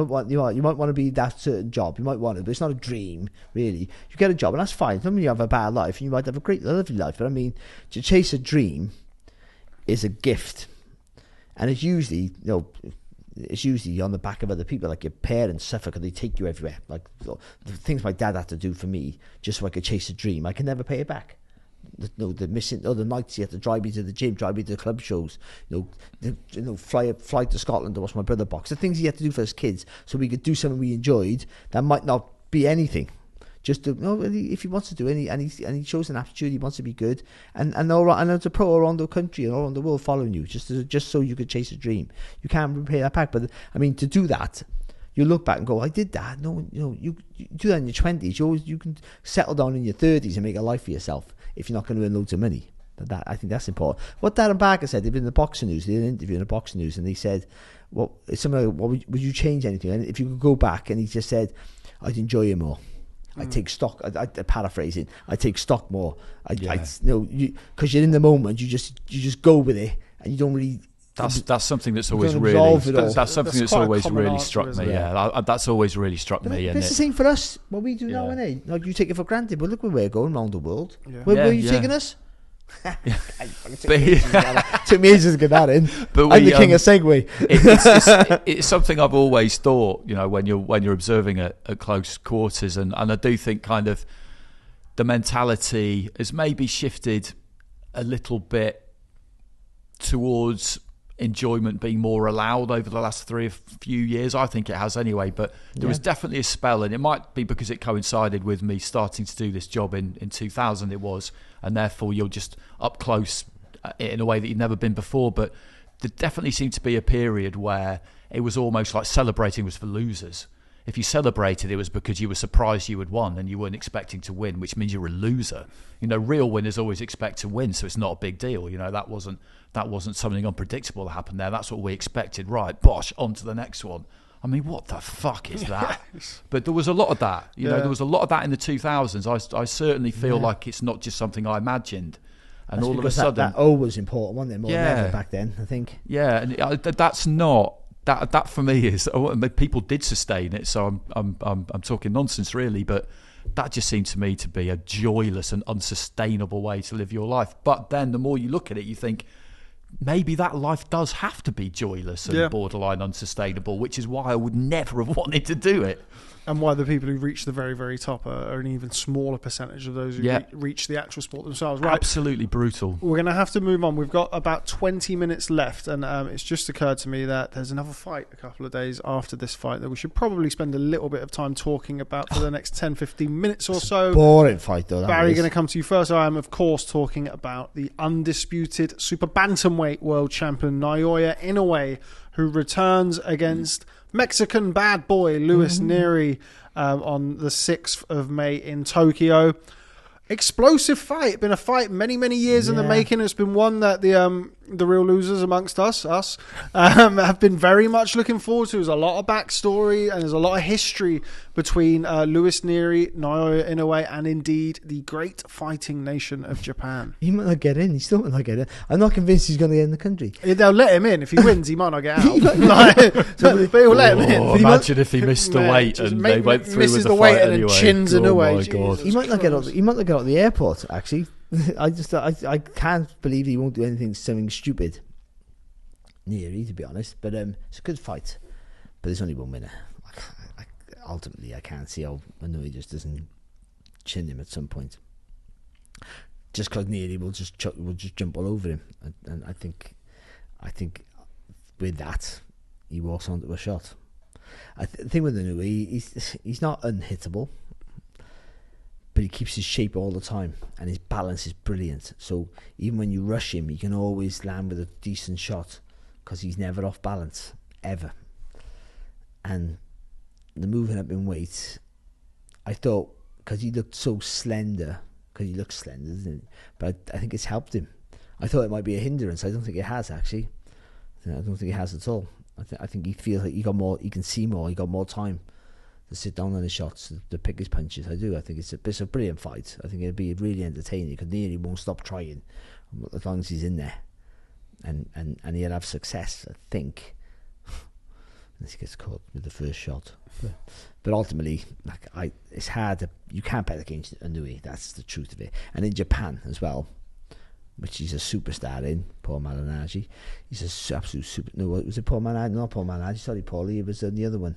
might want to be that certain job. You might want it, but it's not a dream really. You get a job, and that's fine. Some of you have a bad life, and you might have a great, lovely life. But I mean, to chase a dream is a gift, and it's usually on the back of other people. Like, your parents suffer because they take you everywhere. Like, the things my dad had to do for me just so I could chase a dream, I can never pay it back. The missing other nights he had to drive me to the gym, drive me to the club shows, fly to Scotland to watch my brother box. The things he had to do for his kids so we could do something we enjoyed that might not be anything. Just if he wants to do any, and he shows an aptitude, he wants to be good, and there's a pro around the country and around the world following you, just so you could chase a dream. You can't repay that back. But I mean, to do that, you look back and go, I did that. No, you do that in your 20s. You can settle down in your 30s and make a life for yourself if you're not going to earn loads of money. I think that's important. What Darren Barker said, they've been in the Boxing News, they did an interview in the Boxing News, and they said, would you change anything? And if you could go back, and he just said, I'd enjoy it more. I take stock. I paraphrasing. I take stock more. Because you're in the moment. You just go with it, and you don't really That's something that's always don't really absolve it all. that's something That's that's quite a always common really answer, struck isn't me. it? Yeah, that's always really struck But me. And that's the thing for us. What we do now, innit? Like you take it for granted, but look where we're going around the world. Yeah. Where are you Yeah. taking us? But- Took me ages to get that in. But I'm we, the king of segue. it's something I've always thought, when you're observing at close quarters, and I do think kind of the mentality has maybe shifted a little bit towards enjoyment being more allowed over the last few years. I think it has anyway, but there was definitely a spell, and it might be because it coincided with me starting to do this job in 2000 it was, and therefore you're just up close in a way that you'd never been before. But there definitely seemed to be a period where it was almost like celebrating was for losers. If you celebrated, it was because you were surprised you had won and you weren't expecting to win, which means you're a loser. Real winners always expect to win, so it's not a big deal. That wasn't something unpredictable that happened there. That's what we expected. Right, bosh, on to the next one. I mean, what the fuck is that? But there was a lot of that. There was a lot of that in the 2000s. I certainly feel like it's not just something I imagined. And That's all of a because sudden, that O was important, wasn't it? More than ever back then, I think. yeah, and that's not. That for me is people did sustain it, so I'm talking nonsense really, but that just seemed to me to be a joyless and unsustainable way to live your life. But then the more you look at it, you think maybe that life does have to be joyless and borderline unsustainable, which is why I would never have wanted to do it. And why the people who reach the very, very top are an even smaller percentage of those who reach the actual sport themselves. Right. Absolutely brutal. We're going to have to move on. We've got about 20 minutes left, and it's just occurred to me that there's another fight a couple of days after this fight that we should probably spend a little bit of time talking about for the next 10, 15 minutes or so. Boring fight, though. Barry, going to come to you first. I am, of course, talking about the undisputed super bantamweight world champion Naoya Inoue, who returns against Mexican bad boy Luis Nery on the 6th of May in Tokyo. Explosive fight. Been a fight many, many years in the making. It's been one that the real losers amongst us, have been very much looking forward to. There's a lot of backstory and there's a lot of history between Luis Nery, Naoya Inoue, and indeed the great fighting nation of Japan. He might not get in. He still might not get in. I'm not convinced he's going to get in the country. They'll let him in. If he wins, he might not get out. But he'll let him in. Imagine if he missed the weight and they went through with the fight and anyway. chins Inoue. My God. He might not get out. He might not get out of the airport. Actually, I can't believe he won't do something stupid. Nery, to be honest, but it's a good fight. But there's only one winner. Ultimately, I can't see how Inoue just doesn't chin him at some point. Just because Nery will just jump all over him, and I think with that he walks onto a shot. The thing with Inoue, he's not unhittable, but he keeps his shape all the time, and his balance is brilliant. So even when you rush him, he can always land with a decent shot because he's never off balance ever. And the moving up in weight, I thought, because he looked so slender, doesn't he? But I think it's helped him. I thought it might be a hindrance. I don't think it has, actually. I don't think it has at all. I think he feels like he got more, he can see more, he got more time to sit down on his shots, to pick his punches. I do. I think it's a brilliant fight. I think it'll be really entertaining because Nery won't stop trying as long as he's in there, and he'll have success, I think, unless he gets caught with the first shot. But ultimately, it's hard. You can't bet against Inoue. That's the truth of it. And in Japan as well, which he's a superstar in, Paul Malignaggi. He's an absolute super. No, was it Paul Malignaggi? Not Paul Malignaggi. Sorry, Paulie. It was the other one.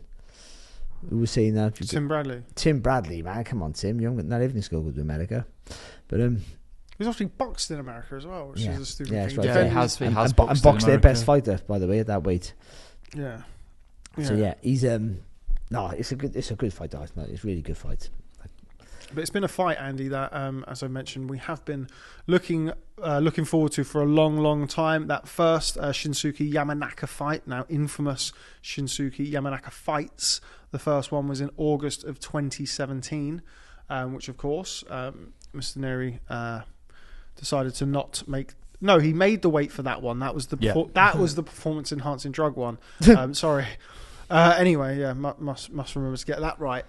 Who was saying that? Tim Bradley. Tim Bradley, man. Come on, Tim. Not everything's going to America. But he's actually boxed in America as well, which is a stupid thing. That's right. Yeah, he has and boxed boxed in their America. best fighter, by the way, at that weight. Yeah. So he's it's a good fight. It's a really good fight. But it's been a fight, Andy, that, as I mentioned, we have been looking forward to for a long, long time. That first Shinsuke Yamanaka fight, now infamous Shinsuke Yamanaka fights. The first one was in August of 2017, which, of course, Mr. Nery decided to not make. No, he made the weight for that one. That was the that was the performance-enhancing drug one. Sorry. Anyway, must remember to get that right.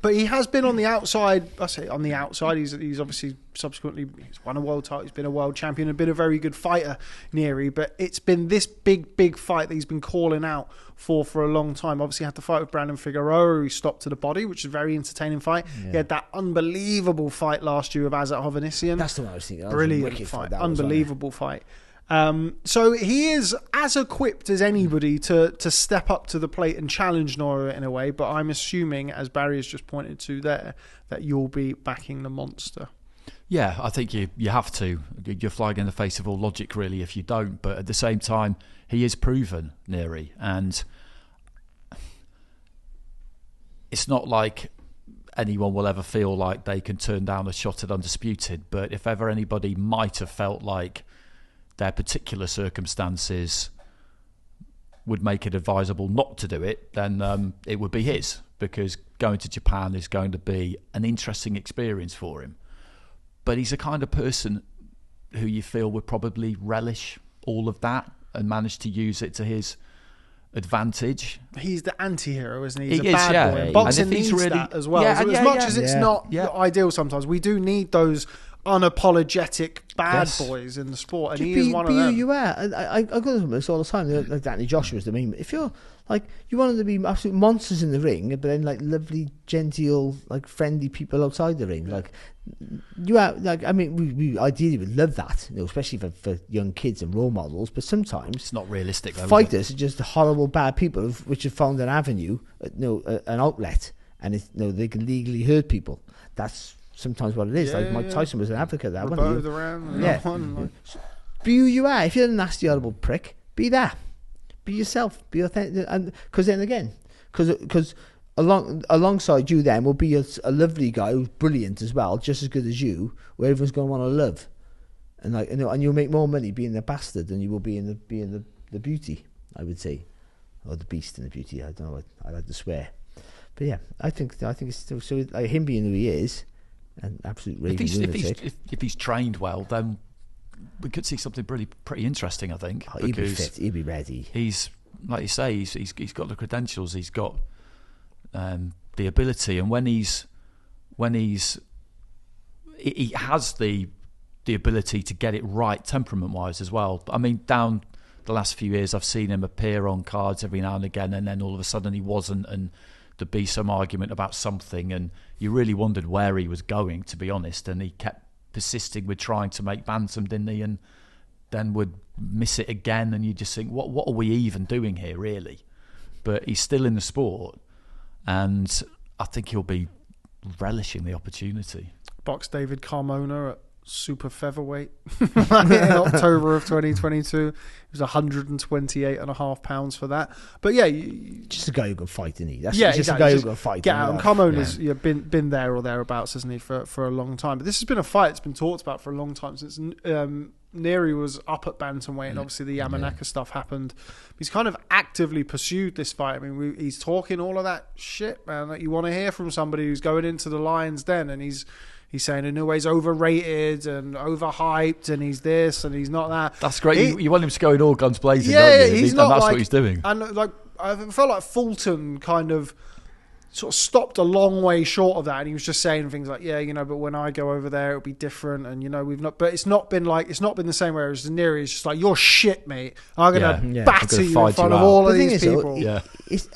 But he has been on the outside. I say on the outside. He's obviously subsequently he's won a world title. He's been a world champion and been a very good fighter, Nery. But it's been this big fight that he's been calling out for a long time. Obviously, he had the fight with Brandon Figueroa, who stopped to the body, which is a very entertaining fight. Yeah. He had that unbelievable fight last year with Azat Hovhannissian. That's the one I was thinking. Brilliant fight, unbelievable fight. So he is as equipped as anybody to step up to the plate and challenge Inoue in a way, but I'm assuming, as Barry has just pointed to there, that you'll be backing the monster. Yeah, I think you have to. You're flying in the face of all logic, really, if you don't. But at the same time, he is proven, Nery, and it's not like anyone will ever feel like they can turn down a shot at Undisputed. But if ever anybody might have felt like their particular circumstances would make it advisable not to do it, then it would be his, because going to Japan is going to be an interesting experience for him. But he's the kind of person who you feel would probably relish all of that and manage to use it to his advantage. He's the anti-hero, isn't he? He's he a bad is, boy. And boxing needs really, that as well. So as much as it's not ideal sometimes, we do need those unapologetic bad boys in the sport, and he is one of them. You are. I go to this all the time. Like Danny Joshua's the main. If you're like, you want them to be absolute monsters in the ring, but then like lovely, genteel, like friendly people outside the ring. Like you are. Like I mean, we ideally would love that, especially for young kids and role models. But sometimes it's not realistic. Though, fighters are just horrible, bad people which have found an avenue, an outlet, and they can legally hurt people. That's sometimes what it is. Mike Tyson was an advocate of that. Be who you are. If you're a nasty, horrible prick, be that. Be yourself. Be authentic. And because then again, because alongside you, then will be a lovely guy who's brilliant as well, just as good as you, where everyone's going to want to love, and and you'll make more money being the bastard than you will being the beauty. I would say, or the beast and the beauty. I don't know. I like to swear, but yeah, I think it's still so. Like him being who he is. An absolute raving lunatic. If he's trained well, then we could see something pretty interesting, I think. He'd be fit. He'd be ready. He's, like you say, he's got the credentials. He's got the ability, and when he has the ability to get it right temperament-wise as well. I mean, down the last few years, I've seen him appear on cards every now and again, and then all of a sudden he wasn't, and there'd be some argument about something, and you really wondered where he was going, to be honest, and he kept persisting with trying to make bantam, didn't he, and then would miss it again, and you just think, what are we even doing here, really? But he's still in the sport, and I think he'll be relishing the opportunity. Box David Carmona at super featherweight in October of 2022. It was 128.5 pounds for that. But yeah, just a guy who can fight, isn't he? Just a guy who can fight. Get out. And Carmona's been there or thereabouts, hasn't he, for a long time. But this has been a fight that's been talked about for a long time since Nery was up at bantamweight, and obviously the Yamanaka stuff happened. He's kind of actively pursued this fight. I mean, he's talking all of that shit, man, that you want to hear from somebody who's going into the Lion's Den, and he's saying Inoue's overrated and overhyped, and he's this and he's not that. That's great. You want him to go in all guns blazing, yeah, don't you? He's and not that's like, what he's doing. And like I felt like Fulton kind of sort of stopped a long way short of that, and he was just saying things like, but when I go over there it'll be different, and we've not, but it's not been the same way as Nery is just like, you're shit, mate, I'm gonna batter you in front of all of these people.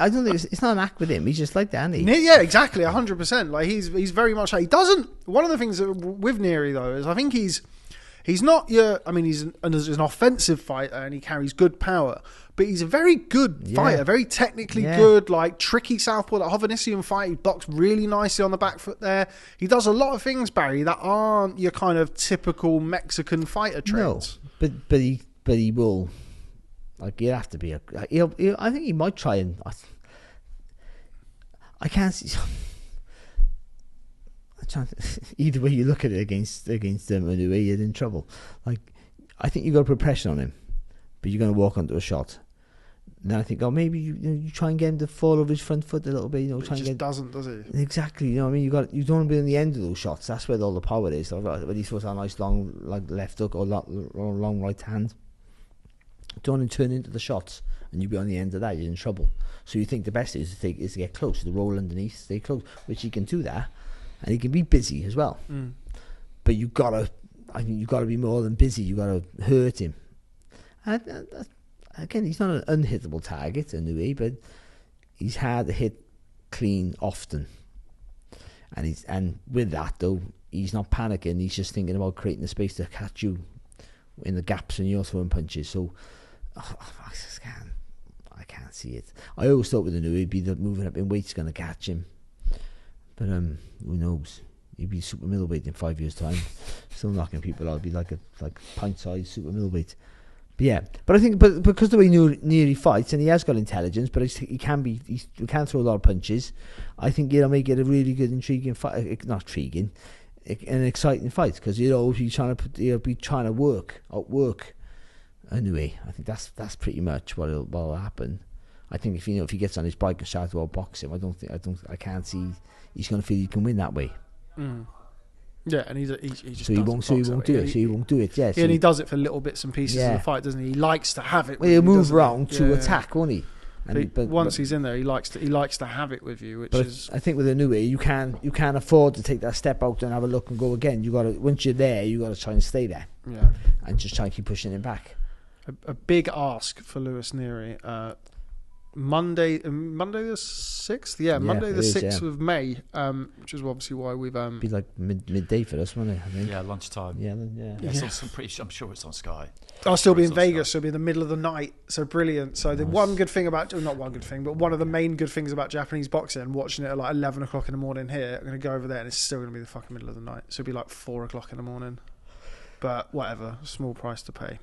I don't think it's not an act with him. He's just like Danny. Yeah, exactly, 100%. Like he's very much like, he doesn't. One of the things that, with Nery though, is I think he's not your. I mean, he's an offensive fighter and he carries good power, but he's a very good fighter, very technically good, like tricky southpaw. That Hovhannissian fight, he boxed really nicely on the back foot there. He does a lot of things, Barry, that aren't your kind of typical Mexican fighter traits. No, but he will. Like, he'll have to be I think he might try and. I can't see. Either way you look at it against Inoue, you're in trouble. Like, I think you got to put pressure on him, but you're going to walk onto a shot. And then I think, maybe you try and get him to fall over his front foot a little bit. But he just doesn't, does he? Exactly. You know what I mean? You don't want to be on the end of those shots. That's where all the power is. When he's supposed to have a nice long like left hook or long right hand. don't turn into the shots, and you be on the end of that, you're in trouble. So you think the best is to get close, to roll underneath, stay close, which he can do that, and he can be busy as well. But you gotta be more than busy. You gotta hurt him. And, again, he's not an unhittable target, Inoue, but he's hard to hit clean often. And with that though, he's not panicking. He's just thinking about creating the space to catch you in the gaps when you're throwing punches. So I can't see it. I always thought with Inoue, he'd be the moving up in weight's going to catch him, but who knows? He'd be super middleweight in 5 years' time, still knocking people out. He'd be like pint-sized super middleweight. But yeah, but I think, because the way Nery fights, and he has got intelligence, but he can throw a lot of punches. I think he'll make it a really good, intriguing fight. Not intriguing, an exciting fight, because he'll be trying to outwork Inoue. I think that's pretty much what'll happen. I think if he gets on his bike and starts to outbox him, I can't see he's going to feel he can win that way. Yeah, and he just so he won't do it. Yeah, and he does it for little bits and pieces of the fight, doesn't he? He likes to have it. Well, he'll move around to attack, won't he? But once he's in there, he likes to have it with you, I think with Inoue, you can't afford to take that step out and have a look and go again. Once you're there, you got to try and stay there. Yeah, and just try and keep pushing him back. A big ask for Lewis Nery. Monday the 6th? Yeah, Monday the 6th of May, which is obviously why we've... Be like midday for us, won't it? I think. Yeah, lunchtime. Yeah. I'm sure it's on Sky. I'll still be in Vegas, so it'll be in the middle of the night, so brilliant. So the one good thing about... Not one good thing, but one of the main good things about Japanese boxing, watching it at like 11 o'clock in the morning here, I'm going to go over there and it's still going to be the fucking middle of the night. So it'll be like 4 o'clock in the morning. But whatever, small price to pay.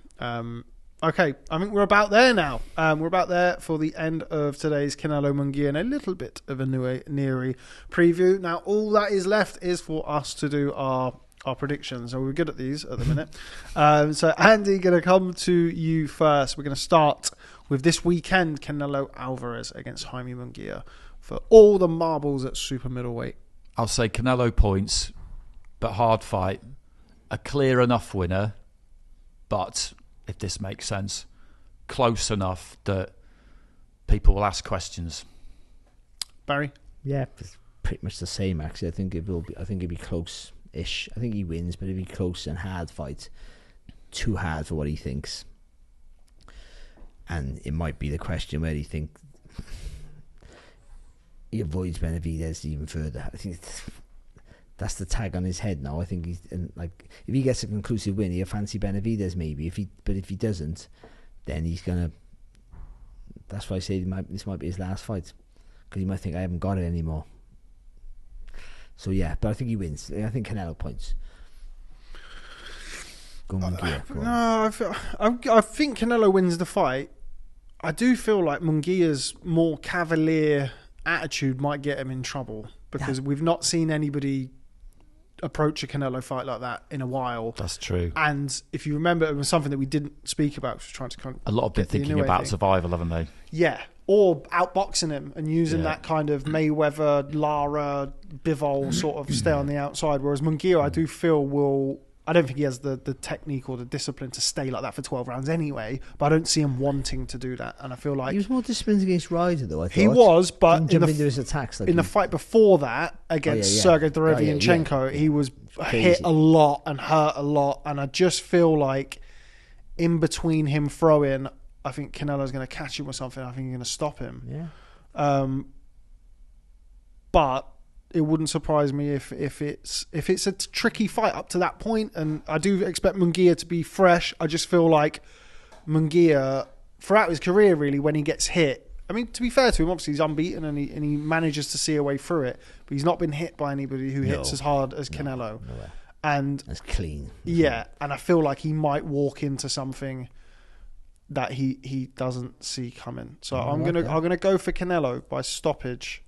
Okay, I think we're about there now. We're about there for the end of today's Canelo Munguia and a little bit of a Nery preview. Now, all that is left is for us to do our predictions. So we're good at these at the minute. So Andy, going to come to you first. We're going to start with this weekend, Canelo Alvarez against Jaime Munguia for all the marbles at super middleweight. I'll say Canelo points, but hard fight. A clear enough winner, but... if this makes sense, close enough that people will ask questions. Barry? Yeah, it's pretty much the same actually. I think it'll be close-ish. I think he wins, but it'll be close and hard fight. Too hard for what he thinks. And it might be the question where he avoids Benavidez even further. I think that's the tag on his head now. I think if he gets a conclusive win, he'll fancy Benavidez maybe. But if he doesn't, then he's gonna. That's why I say this might be his last fight, because he might think I haven't got it anymore. So yeah, but I think he wins. I think Canelo points. Go on, Munguia. No, I think Canelo wins the fight. I do feel like Munguia's more cavalier attitude might get him in trouble, because we've not seen anybody approach a Canelo fight like that in a while. That's true. And if you remember, it was something that we didn't speak about. Was trying to kind of a lot of been thinking about survival, haven't they? Yeah, or outboxing him and using that kind of Mayweather, Lara, Bivol sort of stay on the outside. Whereas Munguia, I do feel I don't think he has the technique or the discipline to stay like that for 12 rounds anyway, but I don't see him wanting to do that. And I feel like... he was more disciplined against Ryder, though, I thought. He was, but in his attacks, in the fight before that, against Sergey Derevianchenko, he was hit a lot and hurt a lot. And I just feel like in between him throwing, I think Canelo's going to catch him with something. I think he's going to stop him. Yeah. But... it wouldn't surprise me if it's a tricky fight up to that point, and I do expect Munguia to be fresh. I just feel like Munguia, throughout his career, really, when he gets hit, I mean, to be fair to him, obviously he's unbeaten and he manages to see a way through it, but he's not been hit by anybody who hits as hard as Canelo. And that's clean. Yeah, and I feel like he might walk into something that he doesn't see coming. So I'm gonna go for Canelo by stoppage.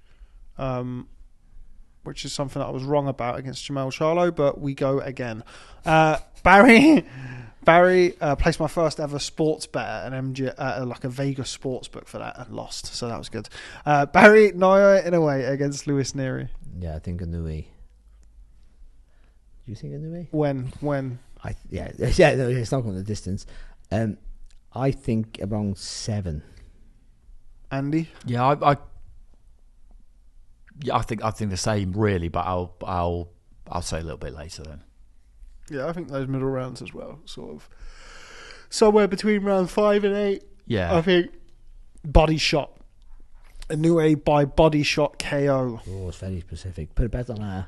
Which is something that I was wrong about against Jamal Charlo, but we go again. Barry placed my first ever sports bet at MG, like a Vegas sports book for that, and lost, so that was good. Barry Inoue against Lewis Nery. Yeah, I think Inoue. Do you think Inoue? When? No, it's not going the distance. I think around 7. Andy? Yeah, I think the same really, but I'll say a little bit later then. Yeah, I think those middle rounds as well, sort of somewhere between round 5 and 8. Yeah, I think body shot. Inoue by body shot KO. Oh, it's very specific. Put a bet on that.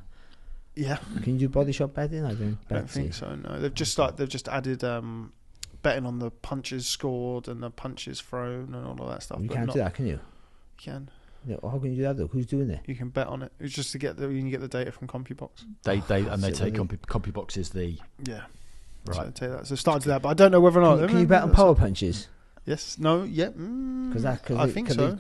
Yeah, Can you do body shot betting? I don't think so. No, they've just added betting on the punches scored and the punches thrown and all of that stuff. You but can't not, do that, can you? You can. Yeah, well, how can you do that though? Who's doing it? You can bet on it. It's just to get you can get the data from CompuBox. they take really? CompuBox is the Yeah, right. So, take that. So started to that, but I don't know whether or not. Can you bet on power punches? Yes. No. Yeah. I think so.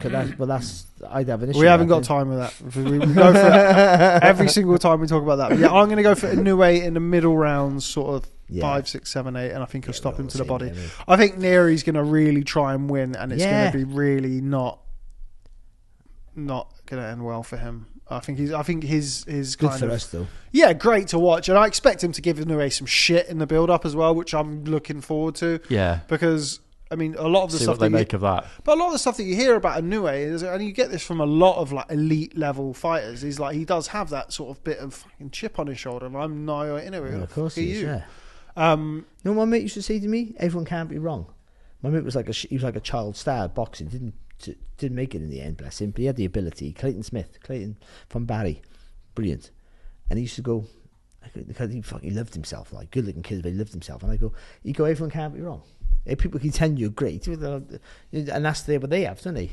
I'd have an issue. We haven't with got time with that. We go for it every single time we talk about that. But yeah, I'm going to go for Inoue in the middle rounds, sort of 5, 6, 7, 8, and I think he'll stop him to the body. I think Nery's going to really try and win, and it's going to be really not going to end well for him. I think his Good kind for of us though. yeah, great to watch, and I expect him to give Inoue some shit in the build up as well, which I'm looking forward to. Yeah, because I mean, a lot of the see stuff what they make of that. But a lot of the stuff that you hear about Inoue is, and you get this from a lot of like elite level fighters, is like he does have that sort of bit of fucking chip on his shoulder. I'm Inoue. Yeah, of course he is. Yeah. You know what my mate used to say to me? Everyone can't be wrong. My mate was like a child star at boxing. Didn't make it in the end, bless him. But he had the ability. Clayton from Barry, brilliant. And he used to go, because he loved himself, like good looking kid, but he loved himself. And I go, everyone can't be wrong. People can tell you're great, and that's what they have, don't they?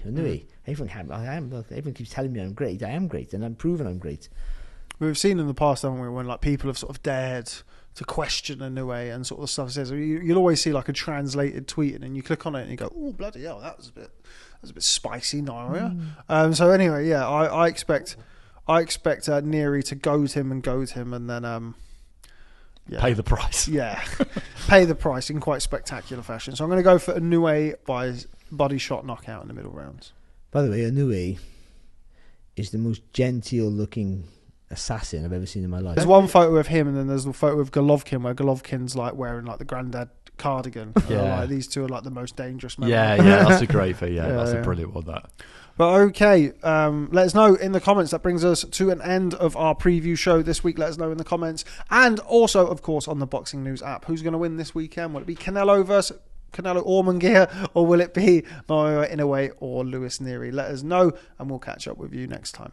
Everyone can. Everyone keeps telling me I'm great. I am great, and I'm proving I'm great. We've seen in the past, haven't we, when like people have sort of dared to question Inoue and sort of stuff. Says you'll always see like a translated tweet, and then you click on it and you go, "Oh bloody hell, that was a bit spicy, Naria." So anyway, yeah, I expect Nery to goad him, and then Pay the price. Yeah, pay the price in quite spectacular fashion. So I'm going to go for Inoue by body shot knockout in the middle rounds. By the way, Inoue is the most genteel looking assassin I've ever seen in my life. There's one photo of him, and then there's the photo of Golovkin, where Golovkin's like wearing like the granddad cardigan. Yeah, like, these two are like the most dangerous men. Yeah, that's a great thing. Yeah, that's a brilliant one. That. But okay, let us know in the comments. That brings us to an end of our preview show this week. Let us know in the comments. And also, of course, on the Boxing News app. Who's going to win this weekend? Will it be Canelo or Munguia? Or will it be Inoue or Lewis Nery? Let us know, and we'll catch up with you next time.